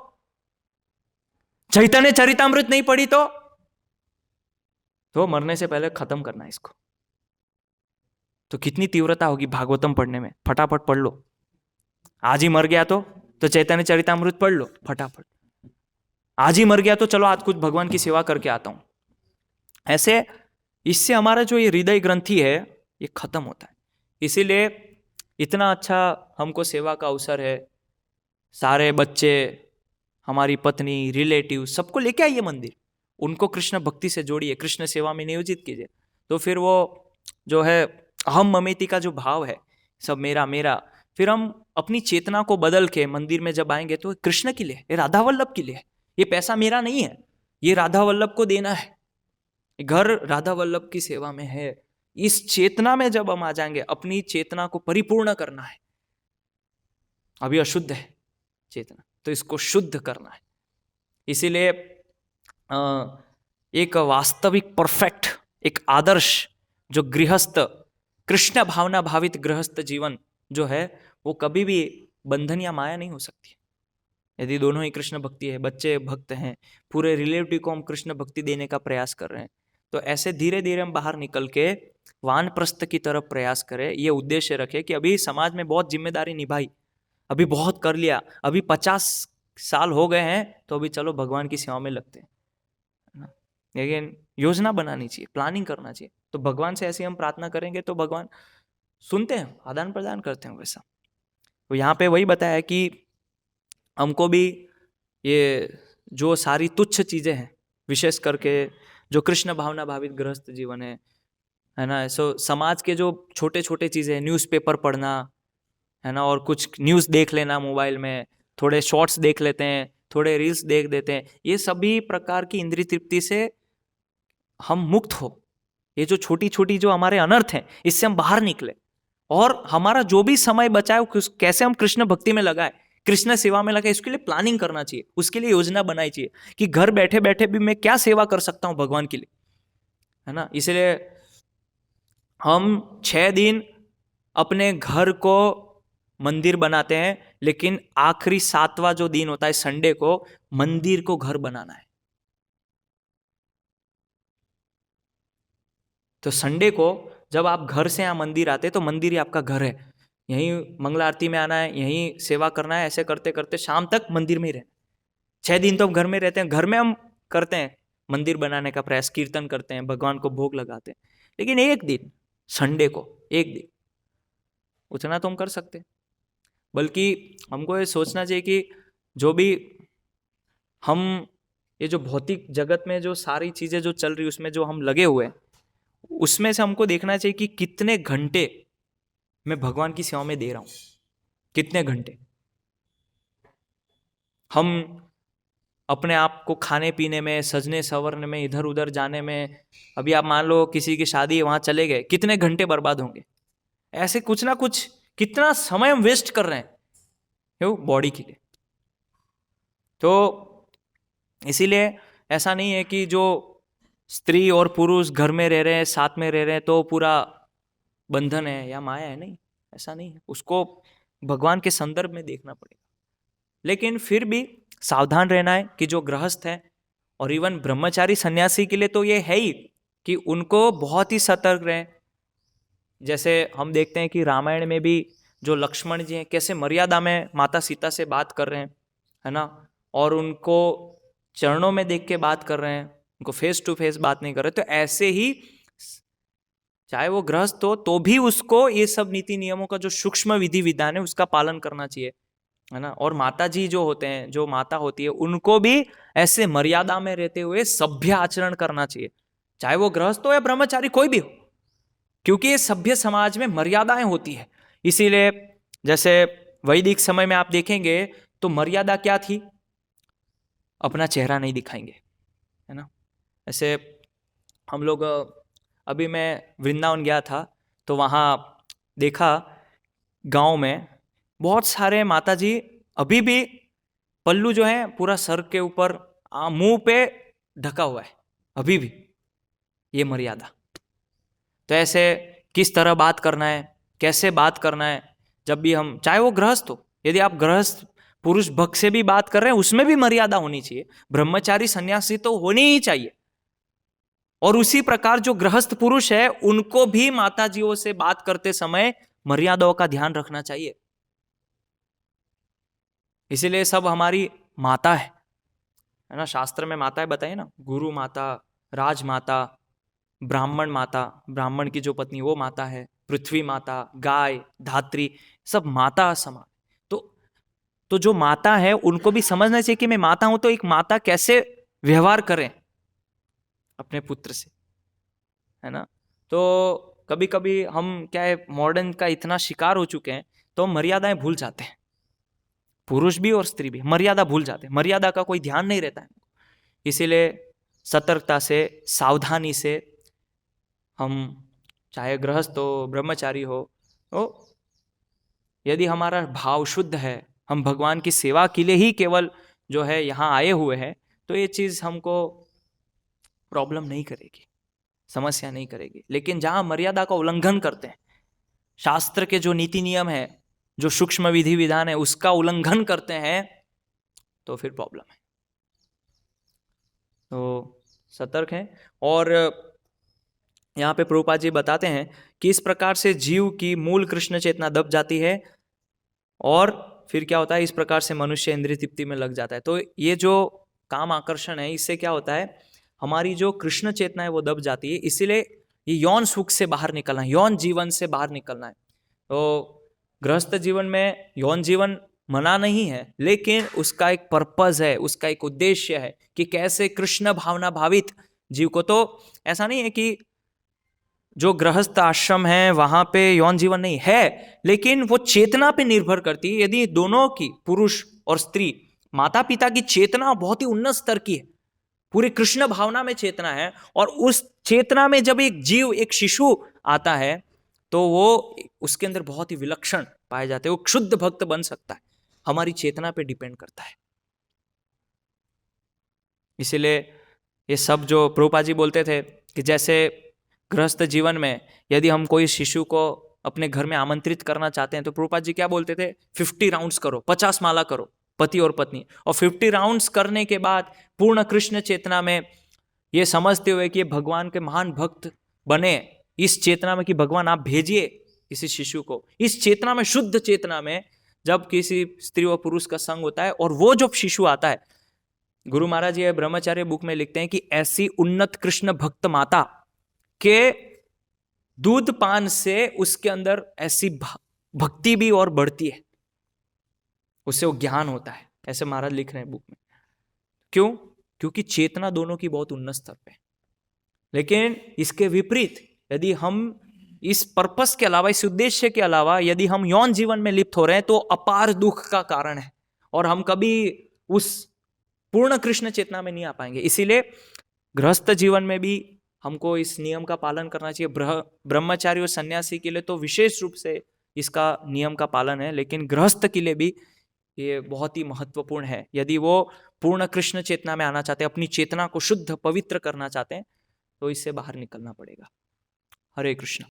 चैतन्य चरितामृत नहीं पढ़ी तो मरने से पहले खत्म करना है इसको। तो कितनी तीव्रता होगी भागवतम पढ़ने में। फटाफट पढ़ लो। आज ही मर गया तो चैतन्य चरितामृत पढ़ लो फटाफट। आज ही मर गया तो चलो आज कुछ भगवान की सेवा करके आता हूं। ऐसे इससे हमारा जो ये हृदय ग्रंथि है ये खत्म होता है। इसीलिए इतना अच्छा हमको सेवा का अवसर है। सारे बच्चे, हमारी पत्नी, रिलेटिव, सबको लेके आइए मंदिर, उनको कृष्ण भक्ति से जोड़िए, कृष्ण सेवा में नियोजित कीजिए। तो फिर वो जो है अहम ममेति का जो भाव है, सब मेरा मेरा, फिर हम अपनी चेतना को बदल के मंदिर में जब आएंगे तो कृष्ण के लिए, ये राधा वल्लभ के लिए, ये पैसा मेरा नहीं है, ये राधा वल्लभ को देना है, घर राधा वल्लभ की सेवा में है। इस चेतना में जब हम आ जाएंगे, अपनी चेतना को परिपूर्ण करना है। अभी अशुद्ध है चेतना, तो इसको शुद्ध करना है। इसीलिए एक वास्तविक परफेक्ट, एक आदर्श जो गृहस्थ, कृष्ण भावना भावित गृहस्थ जीवन जो है वो कभी भी बंधन या माया नहीं हो सकती। यदि दोनों ही कृष्ण भक्ति है, बच्चे भक्त हैं, पूरे रिलेटिव को हम कृष्ण भक्ति देने का प्रयास कर रहे हैं, तो ऐसे धीरे धीरे हम बाहर निकल के वानप्रस्थ की तरफ प्रयास करें। ये उद्देश्य रखें कि अभी समाज में बहुत जिम्मेदारी निभाई, अभी बहुत कर लिया, अभी 50 साल हो गए हैं, तो अभी चलो भगवान की सेवा में लगते हैं, है ना। लेकिन योजना बनानी चाहिए, प्लानिंग करना चाहिए। तो भगवान से ऐसे हम प्रार्थना करेंगे तो भगवान सुनते हैं, आदान प्रदान करते हैं वैसा। तो यहाँ पे वही बताया कि हमको भी ये जो सारी तुच्छ चीज़ें हैं, विशेष करके जो कृष्ण भावना भावित गृहस्थ जीवन है ना, सो समाज के जो छोटे छोटे चीज़ें, न्यूज़पेपर पढ़ना, है ना, और कुछ न्यूज़ देख लेना मोबाइल में, थोड़े शॉर्ट्स देख लेते हैं, थोड़े रील्स देख देते हैं, ये सभी प्रकार की इंद्रिय तृप्ति से हम मुक्त हो। ये जो छोटी छोटी जो हमारे अनर्थ हैं, इससे हम बाहर निकले, और हमारा जो भी समय बचा है कैसे हम कृष्ण भक्ति में लगाए, कृष्ण सेवा में लगाए, इसके लिए प्लानिंग करना चाहिए, उसके लिए योजना बनाई चाहिए कि घर बैठे बैठे भी मैं क्या सेवा कर सकता हूं भगवान के लिए, है ना। इसलिए हम 6 दिन अपने घर को मंदिर बनाते हैं, लेकिन आखिरी 7वां जो दिन होता है संडे को, मंदिर को घर बनाना है। तो संडे को जब आप घर से यहाँ मंदिर आते हैं तो मंदिर ही आपका घर है, यहीं मंगला आरती में आना है, यहीं सेवा करना है, ऐसे करते करते शाम तक मंदिर में ही रहना। 6 दिन तो हम घर में रहते हैं, घर में हम करते हैं मंदिर बनाने का प्रयास, कीर्तन करते हैं, भगवान को भोग लगाते हैं, लेकिन एक दिन संडे को, एक दिन उतना तो हम कर सकते हैं। बल्कि हमको ये सोचना चाहिए कि जो भी हम ये जो भौतिक जगत में जो सारी चीज़ें जो चल रही उसमें जो हम लगे हुए हैं, उसमें से हमको देखना चाहिए कि कितने घंटे मैं भगवान की सेवा में दे रहा हूं, कितने घंटे हम अपने आप को खाने पीने में, सजने संवरने में, इधर उधर जाने में। अभी आप मान लो किसी की शादी है, वहां चले गए, कितने घंटे बर्बाद होंगे। ऐसे कुछ ना कुछ कितना समय हम वेस्ट कर रहे हैं बॉडी के लिए। तो इसीलिए ऐसा नहीं है कि जो स्त्री और पुरुष घर में रह रहे हैं, साथ में रह रहे हैं, तो पूरा बंधन है या माया है, नहीं, ऐसा नहीं है। उसको भगवान के संदर्भ में देखना पड़ेगा। लेकिन फिर भी सावधान रहना है कि जो गृहस्थ है और इवन ब्रह्मचारी सन्यासी के लिए तो ये है ही कि उनको बहुत ही सतर्क रहें। जैसे हम देखते हैं कि रामायण में भी जो लक्ष्मण जी हैं कैसे मर्यादा में माता सीता से बात कर रहे हैं, है ना, और उनको चरणों में देख के बात कर रहे हैं, उनको फेस टू फेस बात नहीं कर रहे। तो ऐसे ही चाहे वो गृहस्थ हो तो भी उसको ये सब नीति नियमों का जो सूक्ष्म विधि विधान है उसका पालन करना चाहिए, है ना। और माता जी जो होते हैं, जो माता होती है, उनको भी ऐसे मर्यादा में रहते हुए सभ्य आचरण करना चाहिए, चाहे वो गृहस्थ हो या ब्रह्मचारी कोई भी हो, क्योंकि ये सभ्य समाज में मर्यादाएं होती है। इसीलिए जैसे वैदिक समय में आप देखेंगे तो मर्यादा क्या थी, अपना चेहरा नहीं दिखाएंगे, है ना। ऐसे हम लोग अभी मैं वृंदावन गया था तो वहाँ देखा गांव में बहुत सारे माताजी अभी भी पल्लू जो है पूरा सर के ऊपर मुंह पे ढका हुआ है, अभी भी ये मर्यादा। तो ऐसे किस तरह बात करना है, कैसे बात करना है, जब भी हम, चाहे वो गृहस्थ हो, यदि आप गृहस्थ पुरुष भक्त से भी बात कर रहे हैं उसमें भी मर्यादा होनी चाहिए। ब्रह्मचारी सन्यासी तो होनी ही चाहिए। और उसी प्रकार जो गृहस्थ पुरुष है उनको भी माताजियों से बात करते समय मर्यादाओं का ध्यान रखना चाहिए। इसीलिए सब हमारी माता है ना। शास्त्र में माताएं बताइए ना, गुरु माता, राजमाता, ब्राह्मण माता, ब्राह्मण की जो पत्नी वो माता है, पृथ्वी माता, गाय, धात्री, सब माता समान। तो जो माता है उनको भी समझना चाहिए कि मैं माता हूं, तो एक माता कैसे व्यवहार करें अपने पुत्र से, है ना। तो कभी कभी हम क्या है, मॉडर्न का इतना शिकार हो चुके हैं तो हम मर्यादाएं भूल जाते हैं, पुरुष भी और स्त्री भी मर्यादा भूल जाते हैं, मर्यादा का कोई ध्यान नहीं रहता है। इसीलिए सतर्कता से, सावधानी से हम, चाहे गृहस्थ हो, ब्रह्मचारी हो, तो यदि हमारा भाव शुद्ध है, हम भगवान की सेवा के लिए ही केवल जो है यहाँ आए हुए हैं, तो ये चीज़ हमको प्रॉब्लम नहीं करेगी, समस्या नहीं करेगी। लेकिन जहाँ मर्यादा का उल्लंघन करते हैं, शास्त्र के जो नीति नियम है, जो सूक्ष्म विधि विधान है, उसका उल्लंघन करते हैं, तो फिर प्रॉब्लम है। तो सतर्क हैं। और यहाँ पे प्रभुपाद जी बताते हैं कि इस प्रकार से जीव की मूल कृष्ण चेतना दब जाती है और फिर क्या होता है, इस प्रकार से मनुष्य इंद्रिय तृप्ति में लग जाता है। तो ये जो काम आकर्षण है, इससे क्या होता है, हमारी जो कृष्ण चेतना है वो दब जाती है। इसीलिए ये यौन सुख से बाहर निकलना है, यौन जीवन से बाहर निकलना है। तो गृहस्थ जीवन में यौन जीवन मना नहीं है, लेकिन उसका एक पर्पज है, उसका एक उद्देश्य है कि कैसे कृष्ण भावना भावित जीव को। तो ऐसा नहीं है कि जो गृहस्थ आश्रम है वहां पे यौन जीवन नहीं है, लेकिन वो चेतना पे निर्भर करती है। यदि दोनों की, पुरुष और स्त्री, माता पिता की चेतना बहुत ही उन्नत स्तर की है, पूरी कृष्ण भावना में चेतना है, और उस चेतना में जब एक जीव, एक शिशु आता है तो वो उसके अंदर बहुत ही विलक्षण पाए जाते हैं, वो शुद्ध भक्त बन सकता है। हमारी चेतना पे डिपेंड करता है। इसीलिए ये सब जो प्रभुपाद जी बोलते थे कि जैसे गृहस्थ जीवन में यदि हम कोई शिशु को अपने घर में आमंत्रित करना चाहते हैं तो प्रभुपाद जी क्या बोलते थे, 50 राउंड्स करो, 50 माला करो, पति और पत्नी। और 50 राउंड्स करने के बाद पूर्ण कृष्ण चेतना में ये समझते हुए कि भगवान के महान भक्त बने, इस चेतना में कि भगवान आप भेजिए किसी शिशु को, इस चेतना में, शुद्ध चेतना में जब किसी स्त्री और पुरुष का संग होता है और वो जब शिशु आता है, गुरु महाराज जी ब्रह्मचार्य बुक में लिखते हैं कि ऐसी उन्नत कृष्ण भक्त माता के दूध पान से उसके अंदर ऐसी भक्ति भी और बढ़ती है, उससे वो ज्ञान होता है, ऐसे महाराज लिख रहे हैं बुक में। क्यों? क्योंकि चेतना दोनों की बहुत उन्नत स्तर पे। लेकिन इसके विपरीत यदि हम इस पर्पस के अलावा, इस उद्देश्य के अलावा यदि हम यौन जीवन में लिप्त हो रहे हैं तो अपार दुख का कारण है और हम कभी उस पूर्ण कृष्ण चेतना में नहीं आ पाएंगे। इसीलिए गृहस्थ जीवन में भी हमको इस नियम का पालन करना चाहिए। ब्रह्मचारी और सन्यासी के लिए तो विशेष रूप से इसका नियम का पालन है, लेकिन गृहस्थ के लिए भी ये बहुत ही महत्वपूर्ण है। यदि वो पूर्ण कृष्ण चेतना में आना चाहते हैं, अपनी चेतना को शुद्ध पवित्र करना चाहते हैं, तो इससे बाहर निकलना पड़ेगा। हरे कृष्ण।